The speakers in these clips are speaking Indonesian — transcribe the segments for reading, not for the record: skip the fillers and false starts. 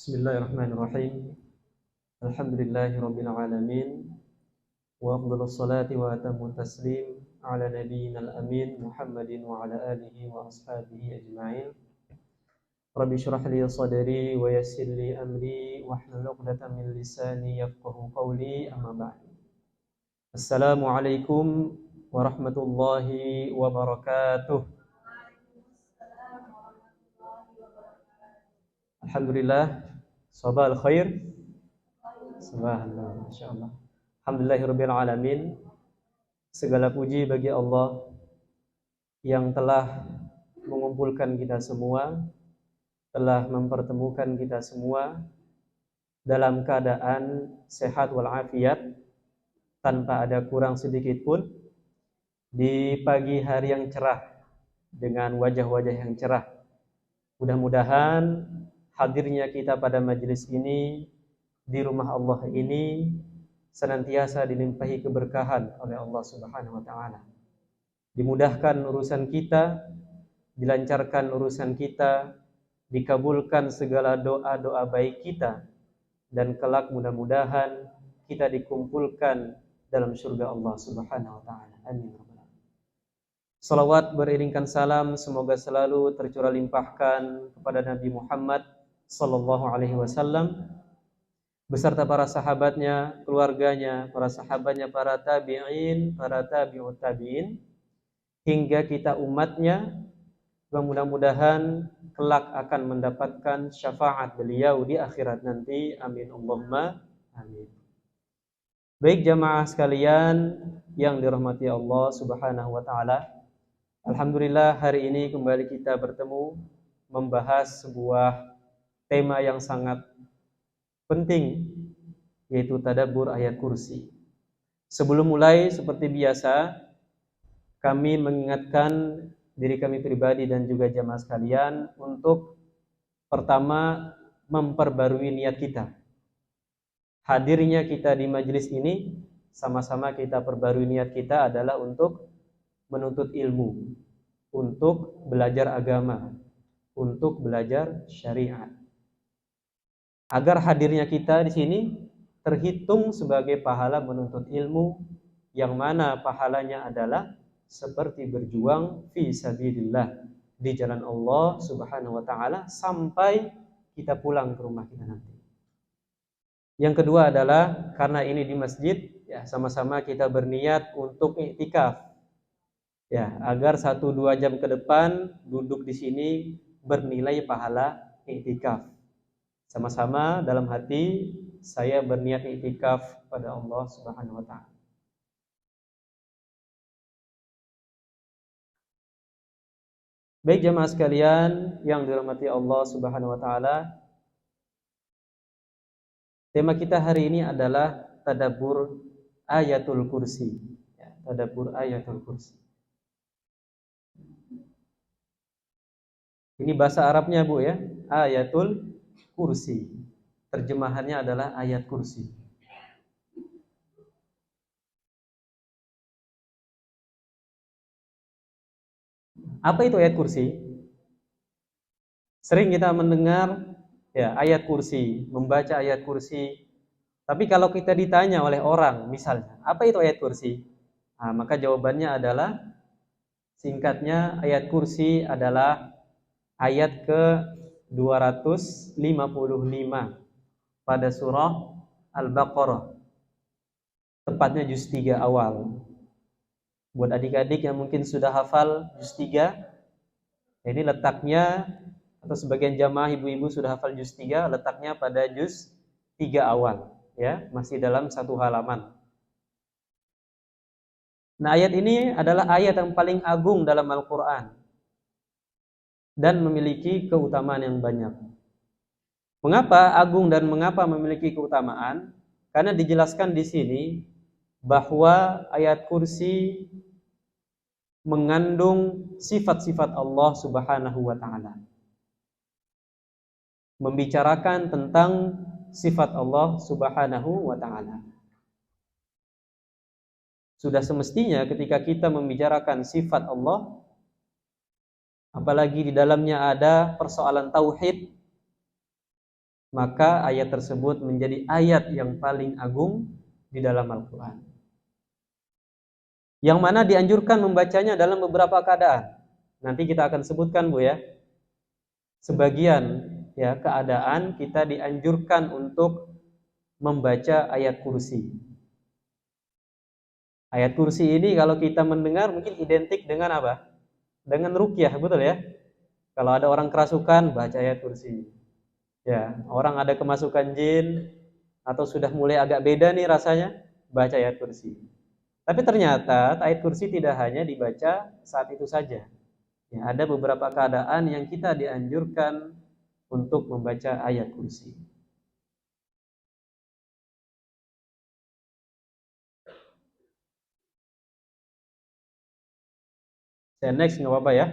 Bismillahirrahmanirrahim. Alhamdulillahirabbil alamin. Wa afdhalus salati wa atamut taslim ala nabiyyinal amin Muhammadin wa ala alihi wa ashabihi ajma'in. Rabbi shrah li sadri wa yassir li amri wahlul 'uqdatam min lisani yafqahu qawli, amma ba'd. Assalamualaikum warahmatullahi wabarakatuh. Alhamdulillah, sabahal khair. Subhanallah, masyaallah. Alhamdulillahirabbil alamin. Segala puji bagi Allah yang telah mengumpulkan kita semua, telah mempertemukan kita semua dalam keadaan sehat walafiat, tanpa ada kurang sedikit pun, di pagi hari yang cerah dengan wajah-wajah yang cerah. Mudah-mudahan hadirnya kita pada majelis ini, di rumah Allah ini, senantiasa dilimpahi keberkahan oleh Allah Subhanahu wa taala. Dimudahkan urusan kita, dilancarkan urusan kita, dikabulkan segala doa-doa baik kita, dan kelak mudah-mudahan kita dikumpulkan dalam surga Allah Subhanahu wa taala. Amin. Salawat beriringkan salam semoga selalu tercurah limpahkan kepada Nabi Muhammad sallallahu alaihi wasallam beserta para sahabatnya, keluarganya, para sahabatnya, para tabi'in, para tabi'ut tabi'in, hingga kita umatnya, mudah-mudahan kelak akan mendapatkan syafaat beliau di akhirat nanti. Amin Allahumma amin. Baik jamaah sekalian yang dirahmati Allah Subhanahu wa taala, alhamdulillah hari ini kembali kita bertemu membahas sebuah tema yang sangat penting, yaitu tadabbur ayat kursi. Sebelum mulai, seperti biasa, kami mengingatkan diri kami pribadi dan juga jamaah sekalian untuk pertama memperbarui niat kita. Hadirnya kita di majelis ini, sama-sama kita perbarui niat kita adalah untuk menuntut ilmu, untuk belajar agama, untuk belajar syariat. Agar hadirnya kita di sini terhitung sebagai pahala menuntut ilmu, yang mana pahalanya adalah seperti berjuang fi sabilillah, di jalan Allah Subhanahu wa taala, sampai kita pulang ke rumah kita nanti. Yang kedua adalah karena ini di masjid, ya sama-sama kita berniat untuk iktikaf. Ya, agar 1-2 jam ke depan duduk di sini bernilai pahala iktikaf. Sama-sama dalam hati saya berniat iktikaf pada Allah Subhanahu wa taala. Baik jemaah sekalian yang dirahmati Allah Subhanahu wa taala, tema kita hari ini adalah tadabbur ayatul kursi. Ya, tadabbur ayatul kursi. Ini bahasa Arabnya Bu ya, ayatul kursi. Terjemahannya adalah ayat kursi. Apa itu ayat kursi? Sering kita mendengar ya ayat kursi, membaca ayat kursi. Tapi kalau kita ditanya oleh orang misalnya, apa itu ayat kursi? Nah, maka jawabannya adalah, singkatnya, ayat kursi adalah ayat ke-255 pada surah Al-Baqarah, tepatnya juz 3 awal. Buat adik-adik yang mungkin sudah hafal juz 3, ini letaknya, atau sebagian jamaah ibu-ibu sudah hafal juz 3, letaknya pada juz 3 awal, ya, masih dalam satu halaman. Nah, ayat ini adalah ayat yang paling agung dalam Al-Quran dan memiliki keutamaan yang banyak. Mengapa agung dan mengapa memiliki keutamaan? Karena dijelaskan di sini bahwa ayat kursi mengandung sifat-sifat Allah Subhanahu wa taala. Membicarakan tentang sifat Allah Subhanahu wa taala. Sudah semestinya ketika kita membicarakan sifat Allah, apalagi di dalamnya ada persoalan tauhid, maka ayat tersebut menjadi ayat yang paling agung di dalam Al-Quran. Yang mana dianjurkan membacanya dalam beberapa keadaan. Nanti kita akan sebutkan, Bu, ya. Sebagian ya keadaan kita dianjurkan untuk membaca ayat kursi. Ayat kursi ini kalau kita mendengar mungkin identik dengan apa? Dengan ruqyah, betul ya? Kalau ada orang kerasukan, baca ayat kursi. Ya, orang ada kemasukan jin atau sudah mulai agak beda nih rasanya, baca ayat kursi. Tapi ternyata ayat kursi tidak hanya dibaca saat itu saja. Ya, ada beberapa keadaan yang kita dianjurkan untuk membaca ayat kursi. Saya next nggak apa-apa ya.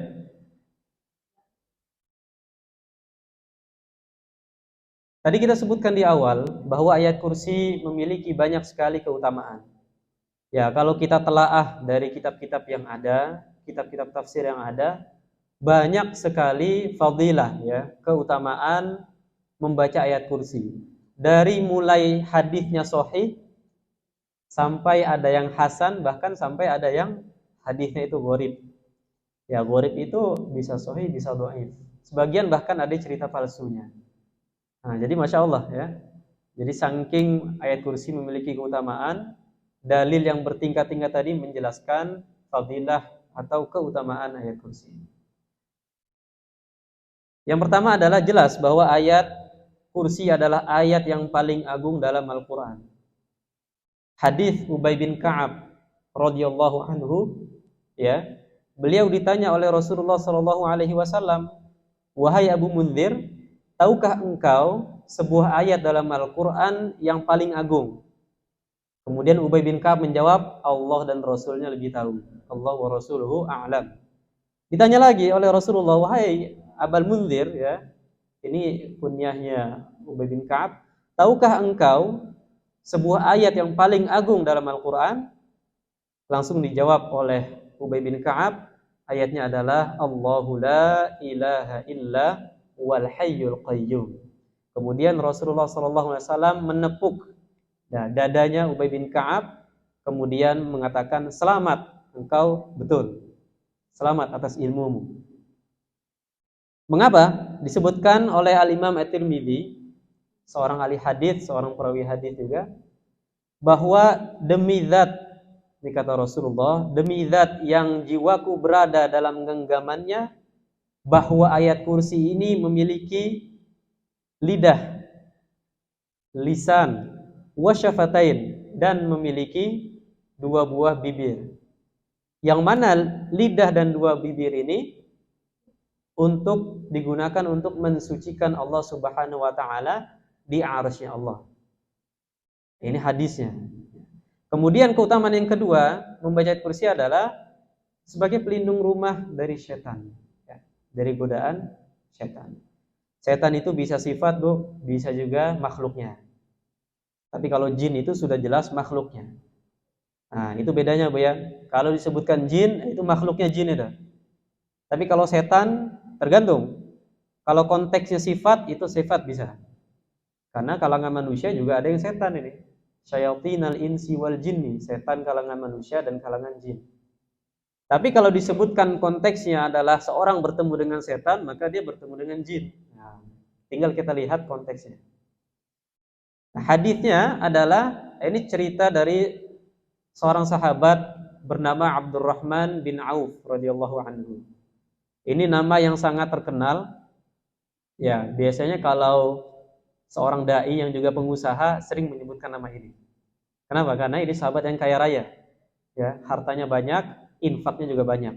Tadi kita sebutkan di awal bahwa ayat kursi memiliki banyak sekali keutamaan. Ya, kalau kita telaah dari kitab-kitab yang ada, kitab-kitab tafsir yang ada, banyak sekali fadilah ya, keutamaan membaca ayat kursi. Dari mulai hadisnya sahih sampai ada yang hasan, bahkan sampai ada yang hadisnya itu gharib. Ya, gharib itu bisa sahih, bisa dhaif. Sebagian bahkan ada cerita palsunya. Nah, jadi Masya Allah ya. Jadi saking ayat kursi memiliki keutamaan, dalil yang bertingkat-tingkat tadi menjelaskan fadilah atau keutamaan ayat kursi. Yang pertama adalah jelas bahwa ayat kursi adalah ayat yang paling agung dalam Al-Quran. Hadis Ubay bin Ka'ab radhiyallahu anhu, ya, beliau ditanya oleh Rasulullah sallallahu alaihi wasallam, "Wahai Abu Munzir, tahukah engkau sebuah ayat dalam Al-Quran yang paling agung?" Kemudian Ubay bin Ka'ab menjawab, "Allah dan Rasulnya lebih tahu. Allah wa Rasuluhu a'lam." Ditanya lagi oleh Rasulullah, "Wahai Abul Munzir," ya, ini kunyahnya Ubay bin Ka'ab, "tahukah engkau sebuah ayat yang paling agung dalam Al-Quran?" Langsung dijawab oleh Ubay bin Ka'ab, ayatnya adalah Allahu la ilaha illa wal hayyul qayyum. Kemudian Rasulullah SAW menepuk dadanya Ubay bin Ka'ab, kemudian mengatakan, "Selamat, engkau betul. Selamat atas ilmumu." Mengapa? Disebutkan oleh Al-Imam At-Tirmidzi, seorang ahli hadis, seorang perawi hadis juga, bahwa demi zat, ini kata Rasulullah, demi zat yang jiwaku berada dalam genggamannya, bahwa ayat kursi ini memiliki lidah, lisan, wasyafatain, dan memiliki dua buah bibir. Yang mana lidah dan dua bibir ini untuk digunakan untuk mensucikan Allah Subhanahu wa taala di arsy-Nya Allah. Ini hadisnya. Kemudian keutamaan yang kedua, membaca ayat kursi adalah sebagai pelindung rumah dari setan, ya, dari godaan setan. Setan itu bisa sifat, Bu, bisa juga makhluknya. Tapi kalau jin itu sudah jelas makhluknya. Nah, itu bedanya, Bu, ya. Kalau disebutkan jin, itu makhluknya jin itu. Tapi kalau setan, tergantung. Kalau konteksnya sifat, itu sifat bisa. Karena kalangan manusia juga ada yang setan ini. Syayatinal insi wal jinni, setan kalangan manusia dan kalangan jin. Tapi kalau disebutkan konteksnya adalah seorang bertemu dengan setan, maka dia bertemu dengan jin. Nah, tinggal kita lihat konteksnya. Nah, hadisnya adalah, ini cerita dari seorang sahabat bernama Abdurrahman bin Auf radhiyallahu anhu. Ini nama yang sangat terkenal. Ya, biasanya kalau seorang dai yang juga pengusaha sering menyebutkan nama ini. Kenapa? Karena ini sahabat yang kaya raya. Ya, hartanya banyak, infaknya juga banyak.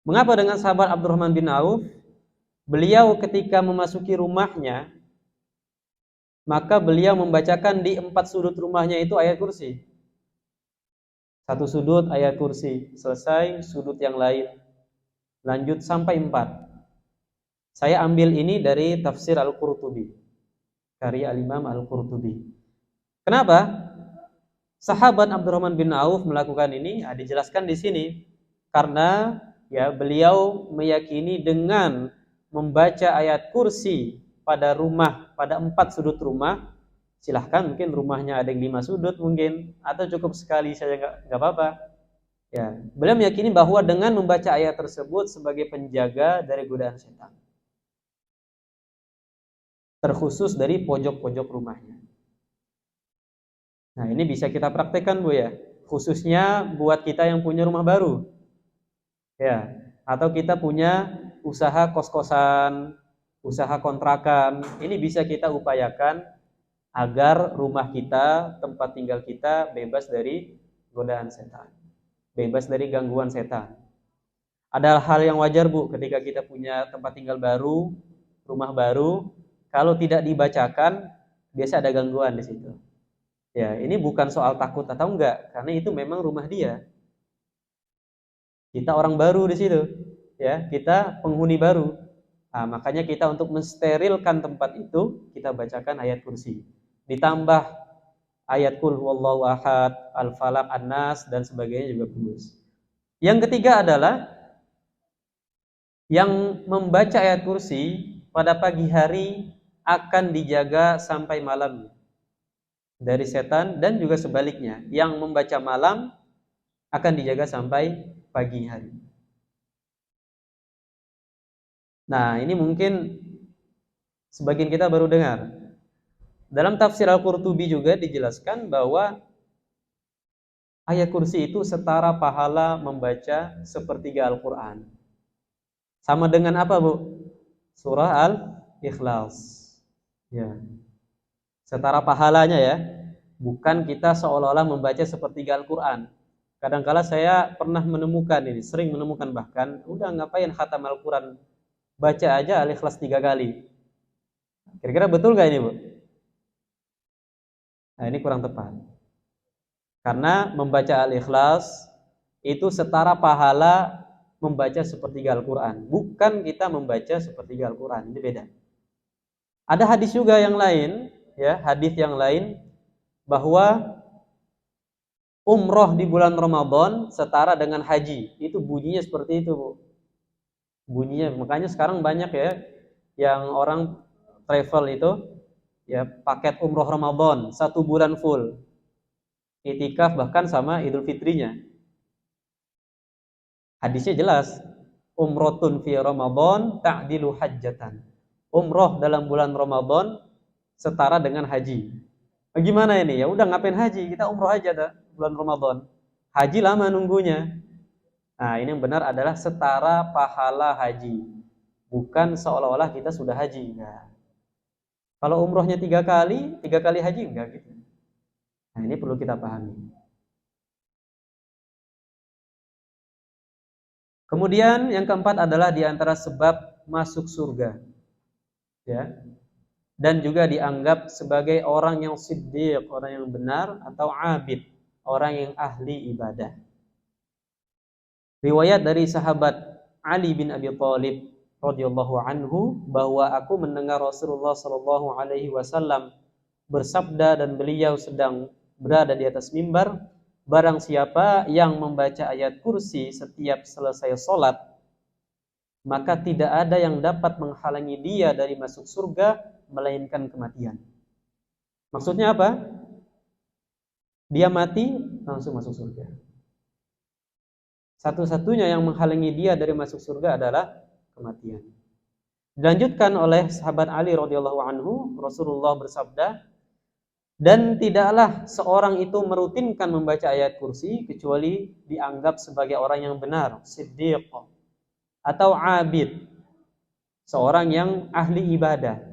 Mengapa dengan sahabat Abdurrahman bin Auf? Beliau ketika memasuki rumahnya, maka beliau membacakan di 4 sudut rumahnya itu ayat kursi. Satu sudut ayat kursi, selesai sudut yang lain, lanjut sampai 4. Saya ambil ini dari tafsir Al-Qurtubi, karya Al-Imam Al-Qurtubi. Kenapa sahabat Abdurrahman bin Auf melakukan ini? Dijelaskan di sini karena ya beliau meyakini dengan membaca ayat kursi pada rumah, pada 4 sudut rumah, silahkan, mungkin rumahnya ada yang 5 sudut mungkin, atau cukup sekali saja nggak apa-apa. Ya, beliau meyakini bahwa dengan membaca ayat tersebut sebagai penjaga dari godaan setan, terkhusus dari pojok-pojok rumahnya. Nah, ini bisa kita praktekkan, Bu ya, khususnya buat kita yang punya rumah baru. Ya, atau kita punya usaha kos-kosan, usaha kontrakan, ini bisa kita upayakan agar rumah kita, tempat tinggal kita bebas dari godaan setan, bebas dari gangguan setan. Ada hal yang wajar, Bu, ketika kita punya tempat tinggal baru, rumah baru, kalau tidak dibacakan, biasa ada gangguan di situ. Ya, ini bukan soal takut atau enggak, karena itu memang rumah dia. Kita orang baru di situ, ya, kita penghuni baru. Nah, makanya kita untuk mensterilkan tempat itu, kita bacakan ayat kursi. Ditambah ayat Qul huwallahu ahad, Al-Falaq, An-Nas, dan sebagainya juga bagus. Yang ketiga adalah yang membaca ayat kursi pada pagi hari akan dijaga sampai malam dari setan, dan juga sebaliknya, yang membaca malam akan dijaga sampai pagi hari. Nah, ini mungkin sebagian kita baru dengar. Dalam tafsir Al-Qurtubi juga dijelaskan bahwa ayat kursi itu setara pahala membaca sepertiga Al-Quran. Sama dengan apa, Bu? Surah Al-Ikhlas. Ya. Setara pahalanya ya. Bukan kita seolah-olah membaca sepertiga Al-Quran. Kadang-kala saya pernah menemukan ini, sering menemukan bahkan, udah ngapain khatam Al-Quran, baca aja Al-Ikhlas 3 kali. Kira-kira betul gak ini, Bu? Nah, ini kurang tepat. Karena membaca Al-Ikhlas itu setara pahala membaca sepertiga Al-Quran. Bukan kita membaca sepertiga Al-Quran, ini beda. Ada hadis juga yang lain, ya, hadis yang lain bahwa umroh di bulan Ramadan setara dengan haji. Itu bunyinya seperti itu, Bu. Bunyinya, makanya sekarang banyak ya yang orang travel itu ya paket umroh Ramadan 1 bulan full, itikaf bahkan sama Idul Fitrinya. Hadisnya jelas, umrotun fi Ramadan ta'dilu hajjatan. Umroh dalam bulan Ramadan setara dengan haji. Bagaimana ini? Ya udah, ngapain haji? Kita umroh aja dah bulan Ramadan. Haji lama nunggunya. Nah, ini yang benar adalah setara pahala haji. Bukan seolah-olah kita sudah haji. Nah, kalau umrohnya 3 kali haji enggak gitu. Nah, ini perlu kita pahami. Kemudian yang keempat adalah diantara sebab masuk surga, ya, dan juga dianggap sebagai orang yang siddiq, orang yang benar, atau abid, orang yang ahli ibadah. Riwayat dari sahabat Ali bin Abi Thalib radhiyallahu anhu bahwa aku mendengar Rasulullah sallallahu alaihi wasallam bersabda, dan beliau sedang berada di atas mimbar, barang siapa yang membaca ayat kursi setiap selesai sholat, maka tidak ada yang dapat menghalangi dia dari masuk surga melainkan kematian. Maksudnya apa? Dia mati langsung masuk surga. Satu-satunya yang menghalangi dia dari masuk surga adalah kematian. Dilanjutkan oleh sahabat Ali radhiyallahu anhu, Rasulullah bersabda, dan tidaklah seorang itu merutinkan membaca ayat kursi kecuali dianggap sebagai orang yang benar, siddiq, atau abid, seorang yang ahli ibadah.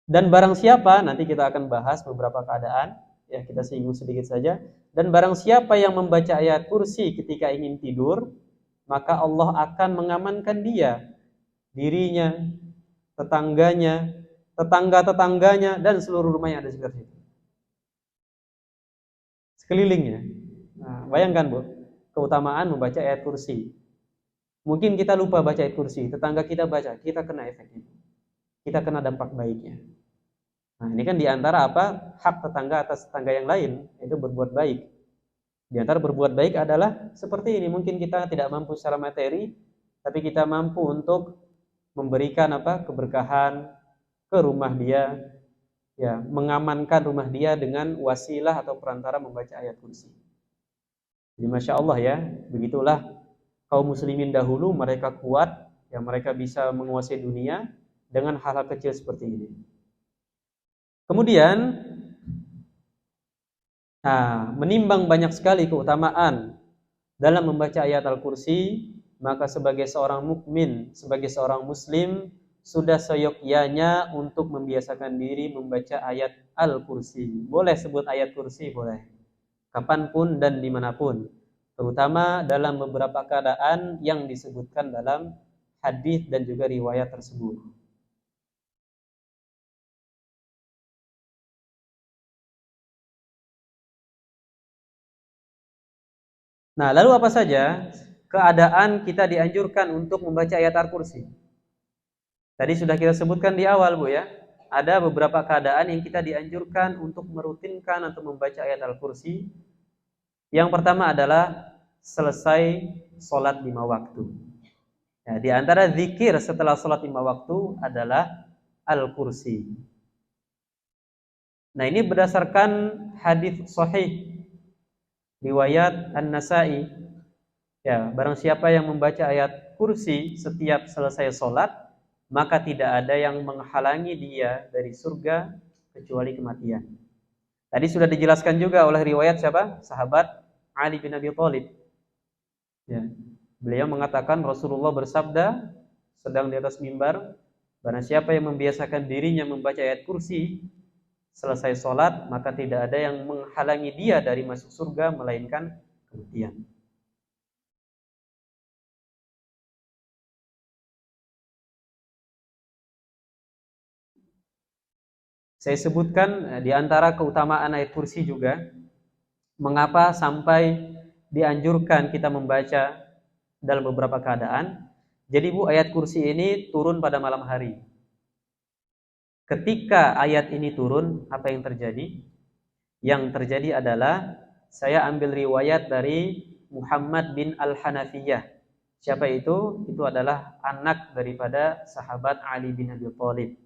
Dan barang siapa, nanti kita akan bahas beberapa keadaan, ya kita singgung sedikit saja. Dan barang siapa yang membaca ayat kursi ketika ingin tidur, maka Allah akan mengamankan dia, dirinya, tetangganya, tetangga-tetangganya, dan seluruh rumah yang ada di sekitar situ, sekelilingnya. Nah, bayangkan, Bu, keutamaan membaca ayat kursi. Mungkin kita lupa baca ayat kursi, tetangga kita baca, kita kena efeknya, kita kena dampak baiknya. Nah, ini kan diantara apa? Hak tetangga atas tetangga yang lain, itu berbuat baik. Di antara berbuat baik adalah seperti ini. Mungkin kita tidak mampu secara materi, tapi kita mampu untuk memberikan keberkahan ke rumah dia, ya, mengamankan rumah dia dengan wasilah atau perantara membaca ayat kursi. Jadi Masya Allah ya, begitulah kaum muslimin dahulu, mereka kuat, ya, mereka bisa menguasai dunia dengan hal-hal kecil seperti ini. Kemudian menimbang banyak sekali keutamaan dalam membaca ayat Al-Kursi, maka sebagai seorang mukmin, sebagai seorang muslim, sudah seyogyanya untuk membiasakan diri membaca ayat Al-Kursi. Boleh sebut ayat kursi, boleh. Kapanpun dan dimanapun. Terutama dalam beberapa keadaan yang disebutkan dalam hadis dan juga riwayat tersebut. Nah, lalu apa saja keadaan kita dianjurkan untuk membaca ayat Al-Kursi? Tadi sudah kita sebutkan di awal, Bu ya. Ada beberapa keadaan yang kita dianjurkan untuk merutinkan atau membaca ayat Al-Kursi. Yang pertama adalah selesai sholat 5 waktu. Ya, di antara zikir setelah sholat 5 waktu adalah Al-Kursi. Nah, ini berdasarkan hadis sahih riwayat An-Nasa'i. Ya, barang siapa yang membaca ayat kursi setiap selesai sholat, maka tidak ada yang menghalangi dia dari surga kecuali kematian. Tadi sudah dijelaskan juga oleh riwayat siapa? Sahabat Ali bin Abi Thalib. Ya. Beliau mengatakan Rasulullah bersabda sedang di atas mimbar, barang siapa yang membiasakan dirinya membaca ayat kursi selesai sholat, maka tidak ada yang menghalangi dia dari masuk surga melainkan kematian. Saya sebutkan di antara keutamaan ayat kursi juga, mengapa sampai dianjurkan kita membaca dalam beberapa keadaan. Jadi Bu, ayat kursi ini turun pada malam hari. Ketika ayat ini turun, apa yang terjadi? Yang terjadi adalah, saya ambil riwayat dari Muhammad bin Al-Hanafiyah. Siapa itu? Itu adalah anak daripada sahabat Ali bin Abi Thalib.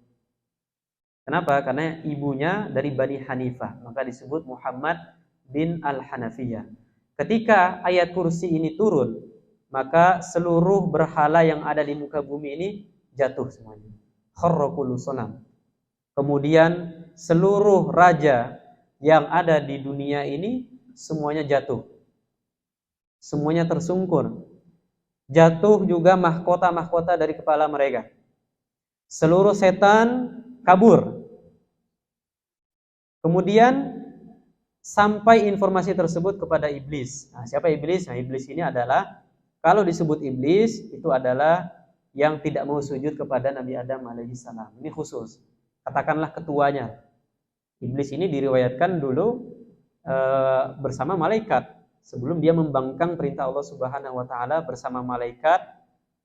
Kenapa? Karena ibunya dari Bani Hanifah, maka disebut Muhammad bin Al-Hanafiyah. Ketika ayat kursi ini turun, maka seluruh berhala yang ada di muka bumi ini jatuh semuanya. Kharra kullu sanam. Kemudian seluruh raja yang ada di dunia ini semuanya jatuh. Semuanya tersungkur. Jatuh juga mahkota-mahkota dari kepala mereka. Seluruh setan kabur. Kemudian sampai informasi tersebut kepada iblis. Nah, siapa iblis? Nah, iblis ini adalah, kalau disebut iblis, itu adalah yang tidak mau sujud kepada Nabi Adam alaihissalam. Ini khusus. Katakanlah ketuanya. Iblis ini diriwayatkan dulu bersama malaikat. Sebelum dia membangkang perintah Allah Subhanahu wa taala, bersama malaikat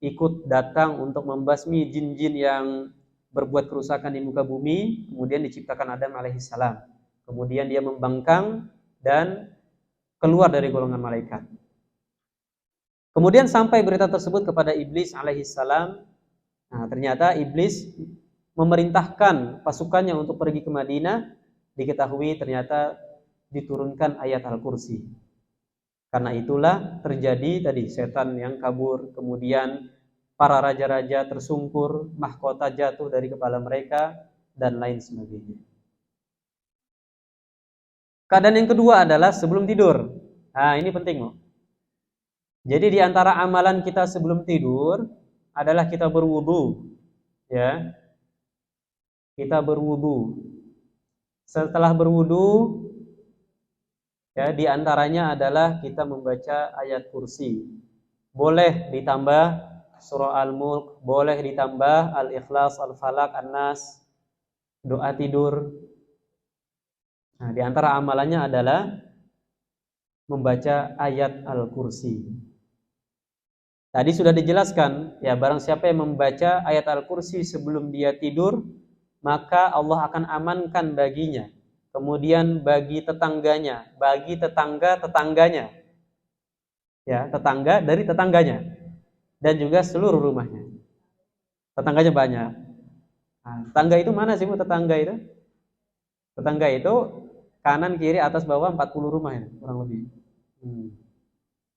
ikut datang untuk membasmi jin-jin yang berbuat kerusakan di muka bumi. Kemudian diciptakan Adam alaihissalam. Kemudian dia membangkang dan keluar dari golongan malaikat. Kemudian sampai berita tersebut kepada iblis alaihissalam. Nah, ternyata iblis memerintahkan pasukannya untuk pergi ke Madinah. Diketahui ternyata diturunkan ayat Al-Kursi. Karena itulah terjadi tadi setan yang kabur, kemudian para raja-raja tersungkur, mahkota jatuh dari kepala mereka, dan lain sebagainya. Keadaan yang kedua adalah sebelum tidur. Nah, ini penting, loh. Jadi di antara amalan kita sebelum tidur adalah kita berwudu, ya. Kita berwudu. Setelah berwudu, ya, di antaranya adalah kita membaca ayat kursi. Boleh ditambah surah Al-Mulk, boleh ditambah Al-Ikhlas, Al-Falaq, An-Nas, doa tidur. Nah, di antara amalannya adalah membaca ayat Al-Kursi. Tadi sudah dijelaskan, ya, barang siapa yang membaca ayat Al-Kursi sebelum dia tidur, maka Allah akan amankan baginya. Kemudian bagi tetangganya, bagi tetangga-tetangganya. Ya, tetangga dari tetangganya. Dan juga seluruh rumahnya. Tetangganya banyak. Nah, tetangga itu mana sih Bu tetangga itu? Tetangga itu kanan, kiri, atas, bawah 40 rumah ya, kurang lebih. Hmm.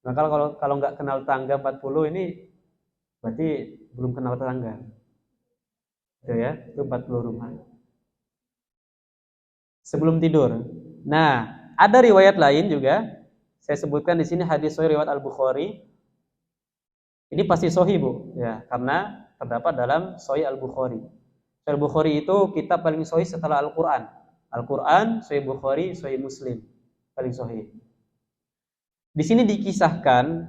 Nah, kalau nggak kenal tetangga 40 ini berarti belum kenal tetangga. Itu ya, itu 40 rumah. Sebelum tidur. Nah, ada riwayat lain juga. Saya sebutkan di sini hadis sahih riwayat Al-Bukhari. Ini pasti sahih, Bu, ya, karena terdapat dalam Sahih Al-Bukhari. Sahih Al-Bukhari itu kitab paling sahih setelah Al-Qur'an. Al-Qur'an, Sahih Bukhari, Sahih Muslim, paling sahih. Di sini dikisahkan,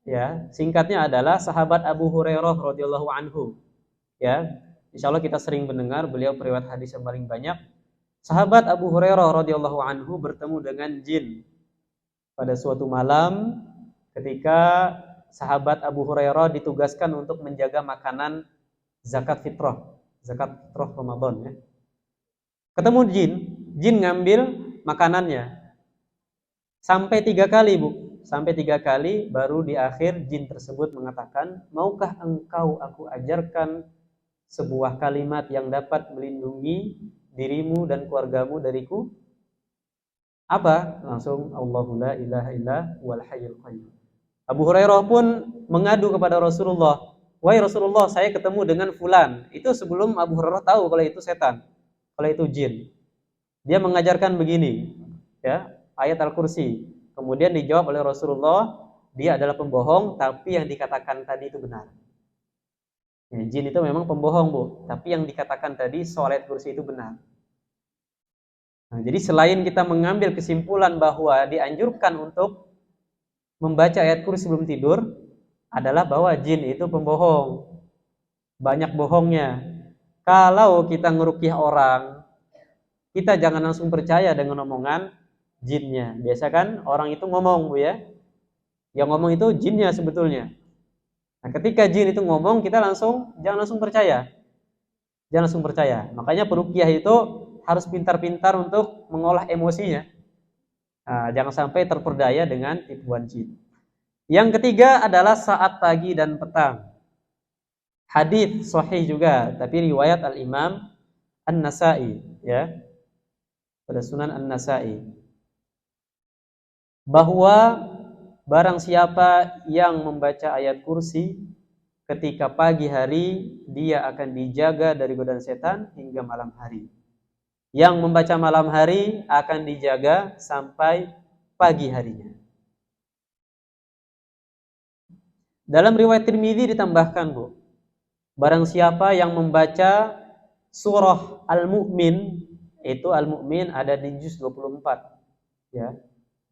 ya, singkatnya adalah sahabat Abu Hurairah radhiyallahu anhu, ya. Insyaallah kita sering mendengar beliau periwayat hadis yang paling banyak. Sahabat Abu Hurairah radhiyallahu anhu bertemu dengan jin pada suatu malam ketika sahabat Abu Hurairah ditugaskan untuk menjaga makanan zakat fitrah Ramadan, ya. Ketemu jin ngambil makanannya. Sampai 3 kali, Bu. Sampai 3 kali baru di akhir jin tersebut mengatakan, "Maukah engkau aku ajarkan sebuah kalimat yang dapat melindungi dirimu dan keluargamu dariku?" Apa? Langsung Allahu la ilaha illa wal hayyul qayyum. Abu Hurairah pun mengadu kepada Rasulullah, "Wahai Rasulullah, saya ketemu dengan fulan." Itu sebelum Abu Hurairah tahu kalau itu setan, kalau itu jin. Dia mengajarkan begini, ya, ayat Al-Kursi. Kemudian dijawab oleh Rasulullah, dia adalah pembohong, tapi yang dikatakan tadi itu benar. Ya, jin itu memang pembohong, Bu, tapi yang dikatakan tadi soal ayat Kursi itu benar. Nah, jadi selain kita mengambil kesimpulan bahwa dianjurkan untuk membaca ayat Kursi sebelum tidur, adalah bahwa jin itu pembohong, banyak bohongnya. Kalau kita ngeruqyah orang, kita jangan langsung percaya dengan omongan jinnya. Biasa kan orang itu ngomong, Bu, ya. Yang ngomong itu jinnya sebetulnya. Nah, ketika jin itu ngomong, kita jangan langsung percaya. Jangan langsung percaya. Makanya peruqyah itu harus pintar-pintar untuk mengolah emosinya. Nah, jangan sampai terperdaya dengan tipuan jin. Yang ketiga adalah saat pagi dan petang. Hadis sahih juga, tapi riwayat Al-Imam An-Nasa'i, ya. Pada Sunan An-Nasa'i. Bahwa barang siapa yang membaca ayat Kursi ketika pagi hari, dia akan dijaga dari godaan setan hingga malam hari. Yang membaca malam hari akan dijaga sampai pagi harinya. Dalam riwayat Tirmidzi ditambahkan, Bu, barang siapa yang membaca surah Al-Mu'min, itu Al-Mu'min ada di juz 24, ya.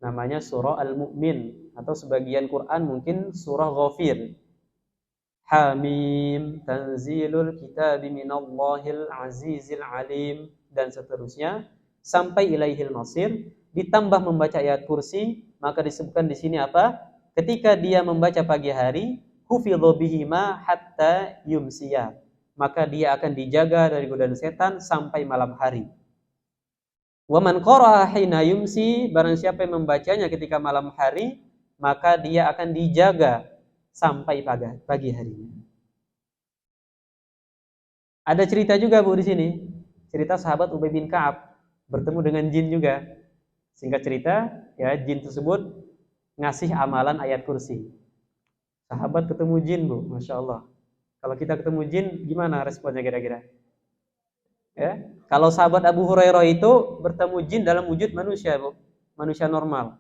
Namanya surah Al-Mu'min, atau sebagian Quran mungkin surah Ghafir. Hamim, tanzilul kitabi minallahil azizil alim, dan seterusnya sampai ilaihil masir. Ditambah membaca ayat Kursi, maka disebutkan di sini apa? Ketika dia membaca pagi hari, hufidhu bihima hatta yumsiyah, maka dia akan dijaga dari godaan setan sampai malam hari. Wa man qara'a hina yumsi, barang siapa yang membacanya ketika malam hari, maka dia akan dijaga sampai pagi harinya. Ada cerita juga, Bu, di sini. Cerita sahabat Ubay bin Ka'ab bertemu dengan jin juga. Singkat cerita, ya, jin tersebut ngasih amalan ayat Kursi. Sahabat ketemu jin, Bu, Masya Allah. Kalau kita ketemu jin, gimana responnya kira-kira? Ya, kalau sahabat Abu Hurairah itu bertemu jin dalam wujud manusia, Bu, manusia normal.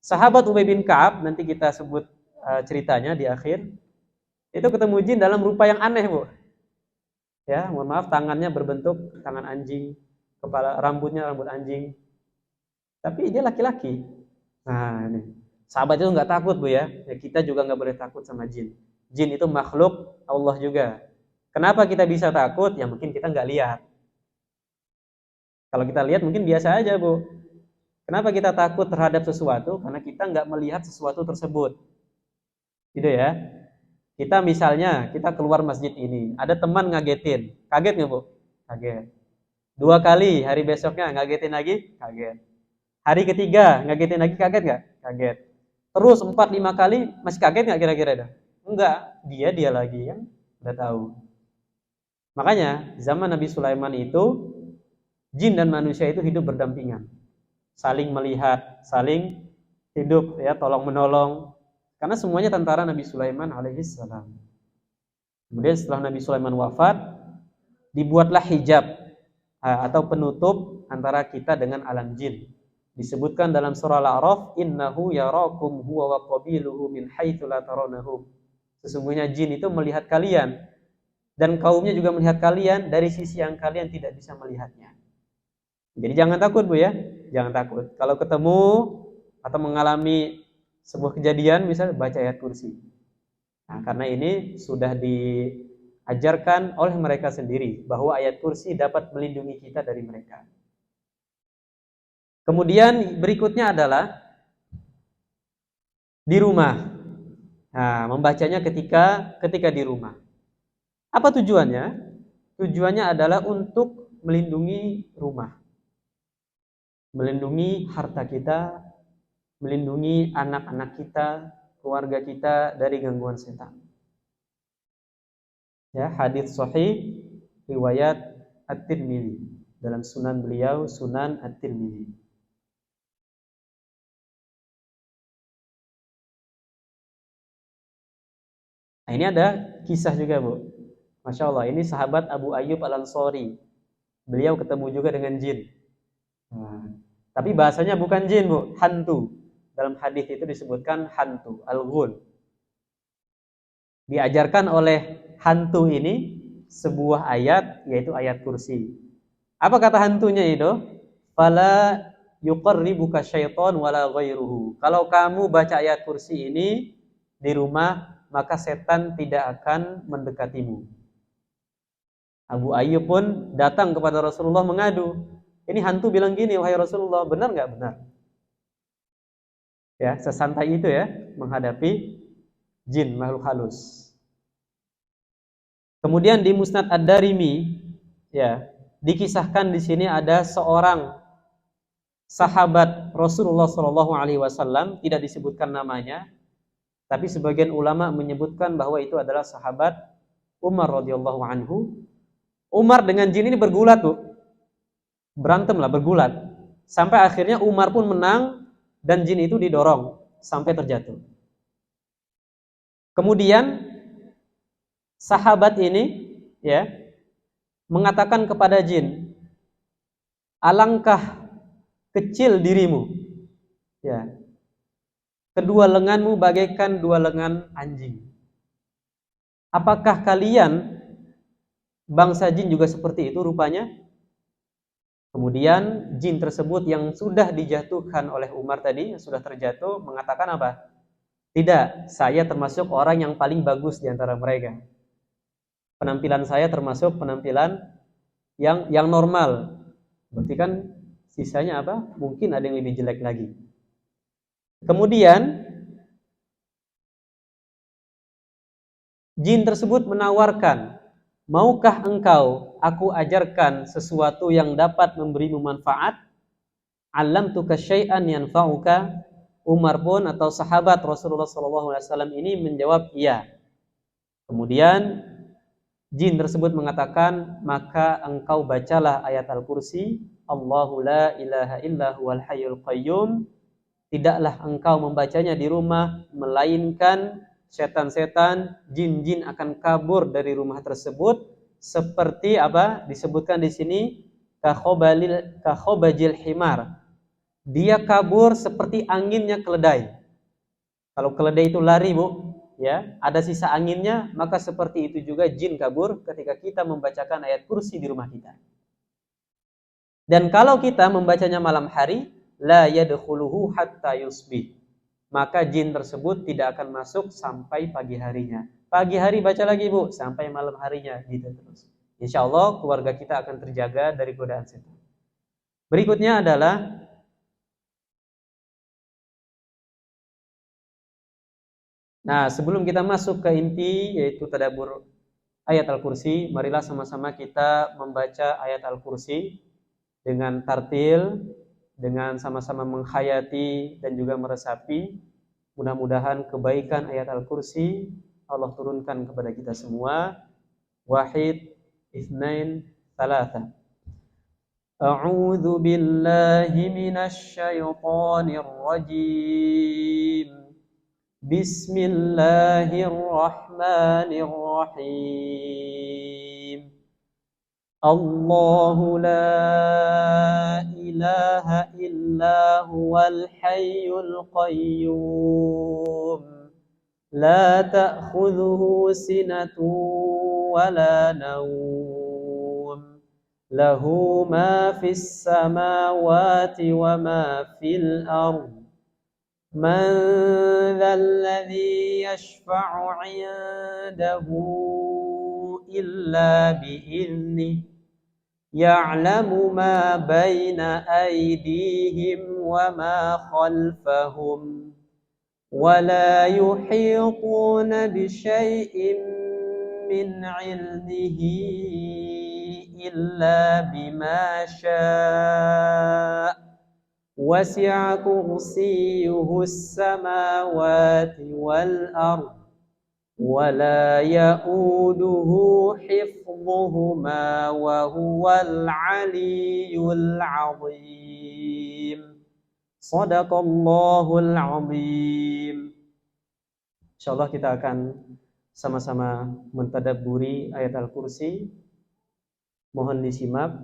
Sahabat Ubay bin Ka'ab, nanti kita sebut ceritanya di akhir, itu ketemu jin dalam rupa yang aneh, Bu. Ya, mohon maaf, tangannya berbentuk tangan anjing, kepala rambutnya rambut anjing, tapi dia laki-laki. Nah, ini sahabat itu nggak takut, Bu, ya. Ya, kita juga nggak boleh takut sama jin. Jin itu makhluk Allah juga. Kenapa kita bisa takut? Ya mungkin kita nggak lihat. Kalau kita lihat mungkin biasa aja, Bu. Kenapa kita takut terhadap sesuatu? Karena kita nggak melihat sesuatu tersebut. Gitu ya. Kita misalnya, kita keluar masjid ini, ada teman ngagetin. Kaget nggak, Bu? Kaget. 2 kali, hari besoknya ngagetin lagi? Kaget. Hari ketiga ngagetin lagi, kaget nggak? Kaget. Terus 4-5 kali, masih kaget nggak kira-kira? Enggak, dia lagi, kan? Udah tahu. Makanya zaman Nabi Sulaiman itu jin dan manusia itu hidup berdampingan, saling melihat, saling hidup ya, tolong menolong, karena semuanya tentara Nabi Sulaiman alaihissalam. Kemudian setelah Nabi Sulaiman wafat, dibuatlah hijab atau penutup antara kita dengan alam jin. Disebutkan dalam surah Al-A'raf, innahu yarakum huwa wa qabiluhu min haitsu la tarawnahum. Sesungguhnya jin itu melihat kalian dan kaumnya juga melihat kalian dari sisi yang kalian tidak bisa melihatnya. Jadi jangan takut Bu ya, jangan takut. Kalau ketemu atau mengalami sebuah kejadian, misalnya baca ayat kursi. Nah, karena ini sudah diajarkan oleh mereka sendiri bahwa ayat kursi dapat melindungi kita dari mereka. Kemudian berikutnya adalah di rumah. Nah, membacanya ketika di rumah. Apa tujuannya? Tujuannya adalah untuk melindungi rumah, melindungi harta kita, melindungi anak-anak kita, keluarga kita dari gangguan setan. Ya, hadis sahih riwayat At-Tirmidzi, dalam sunan beliau, Sunan At-Tirmidzi. Nah, ini ada kisah juga Bu. Masya Allah, ini sahabat Abu Ayyub Al-Ansari. Beliau ketemu juga dengan jin. Nah, tapi bahasanya bukan jin Bu, hantu. Dalam hadis itu disebutkan hantu, al-ghul. Diajarkan oleh hantu ini sebuah ayat, yaitu ayat kursi. Apa kata hantunya itu? Fala yuqarribuka syaiton wala ghairuhu. Kalau kamu baca ayat kursi ini di rumah, maka setan tidak akan mendekatimu. Abu Ayyub pun datang kepada Rasulullah mengadu. Ini hantu bilang gini, wahai Rasulullah, benar nggak? Benar. Ya, sesantai itu ya menghadapi jin, makhluk halus. Kemudian di Musnad Ad-Darimi, ya, dikisahkan di sini ada seorang sahabat Rasulullah Shallallahu Alaihi Wasallam, tidak disebutkan namanya, tapi sebagian ulama menyebutkan bahwa itu adalah sahabat Umar radhiyallahu anhu. Umar dengan jin ini bergulat tuh, berantem lah, bergulat, sampai akhirnya Umar pun menang dan jin itu didorong sampai terjatuh. Kemudian sahabat ini ya mengatakan kepada jin, alangkah kecil dirimu, ya, kedua lenganmu bagaikan dua lengan anjing. Apakah kalian bangsa jin juga seperti itu rupanya? Kemudian jin tersebut yang sudah dijatuhkan oleh Umar tadi, yang sudah terjatuh, mengatakan apa? Tidak, saya termasuk orang yang paling bagus di antara mereka. Penampilan saya termasuk penampilan yang normal. Berarti kan sisanya apa? Mungkin ada yang lebih jelek lagi. Kemudian jin tersebut menawarkan, maukah engkau aku ajarkan sesuatu yang dapat memberimu manfaat? Allamtuka syai'an yanfa'uka. Umar pun atau sahabat Rasulullah SAW ini menjawab iya. Kemudian jin tersebut mengatakan, maka engkau bacalah ayat Al-Kursi, Allahu la ilaha illa huwal hayyul qayyum. Tidaklah engkau membacanya di rumah, melainkan setan-setan, jin-jin akan kabur dari rumah tersebut seperti apa? Disebutkan di sini kakhobajil himar. Dia kabur seperti anginnya keledai. Kalau keledai itu lari Bu, ya, ada sisa anginnya, maka seperti itu juga jin kabur ketika kita membacakan ayat kursi di rumah kita. Dan kalau kita membacanya malam hari, la yadkhuluhu hatta yusbih, maka jin tersebut tidak akan masuk sampai pagi harinya. Pagi hari baca lagi Bu, sampai malam harinya, gitu terus. Insyaallah keluarga kita akan terjaga dari godaan setan. Berikutnya adalah sebelum kita masuk ke inti, yaitu tadabbur ayat Al-Kursi, marilah sama-sama kita membaca ayat Al-Kursi dengan tartil, dengan sama-sama menghayati dan juga meresapi. Mudah-mudahan kebaikan ayat Al-Kursi Allah turunkan kepada kita semua. Wahid, اثنين ثلاثة. أعوذ بالله من الشيطان الرجيم. بسم الله الرحمن الرحيم. الله لا إله إلا هو الحي القيوم لا تأخذه سنة ولا نوم له ما في السماوات وما في الأرض من ذا الذي يشفع عنده إلا بإذنه يعلم ما بين أيديهم وما خلفهم ولا يحيطون بشيء من علمه إلا بما شاء وسع كرسيه السماوات والأرض ولا يؤوده حفظهما وهو العلي العظيم. Shadaqallahul azim. Insyaallah kita akan sama-sama mentadabburi ayat Al-Kursi. Mohon disimak,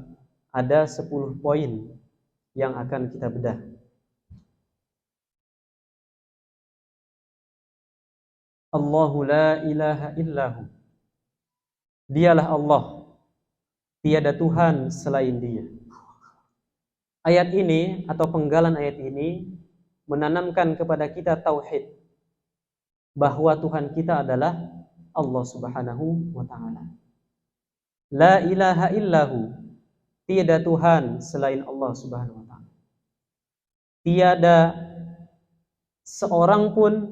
ada 10 poin yang akan kita bedah. Allahu la ilaha illahu. Dialah Allah, tiada Tuhan selain Dia. Ayat ini atau penggalan ayat ini menanamkan kepada kita tauhid, bahwa Tuhan kita adalah Allah Subhanahu wa ta'ala. La ilaha illahu, tiada Tuhan selain Allah Subhanahu wa ta'ala. Tiada seorang pun,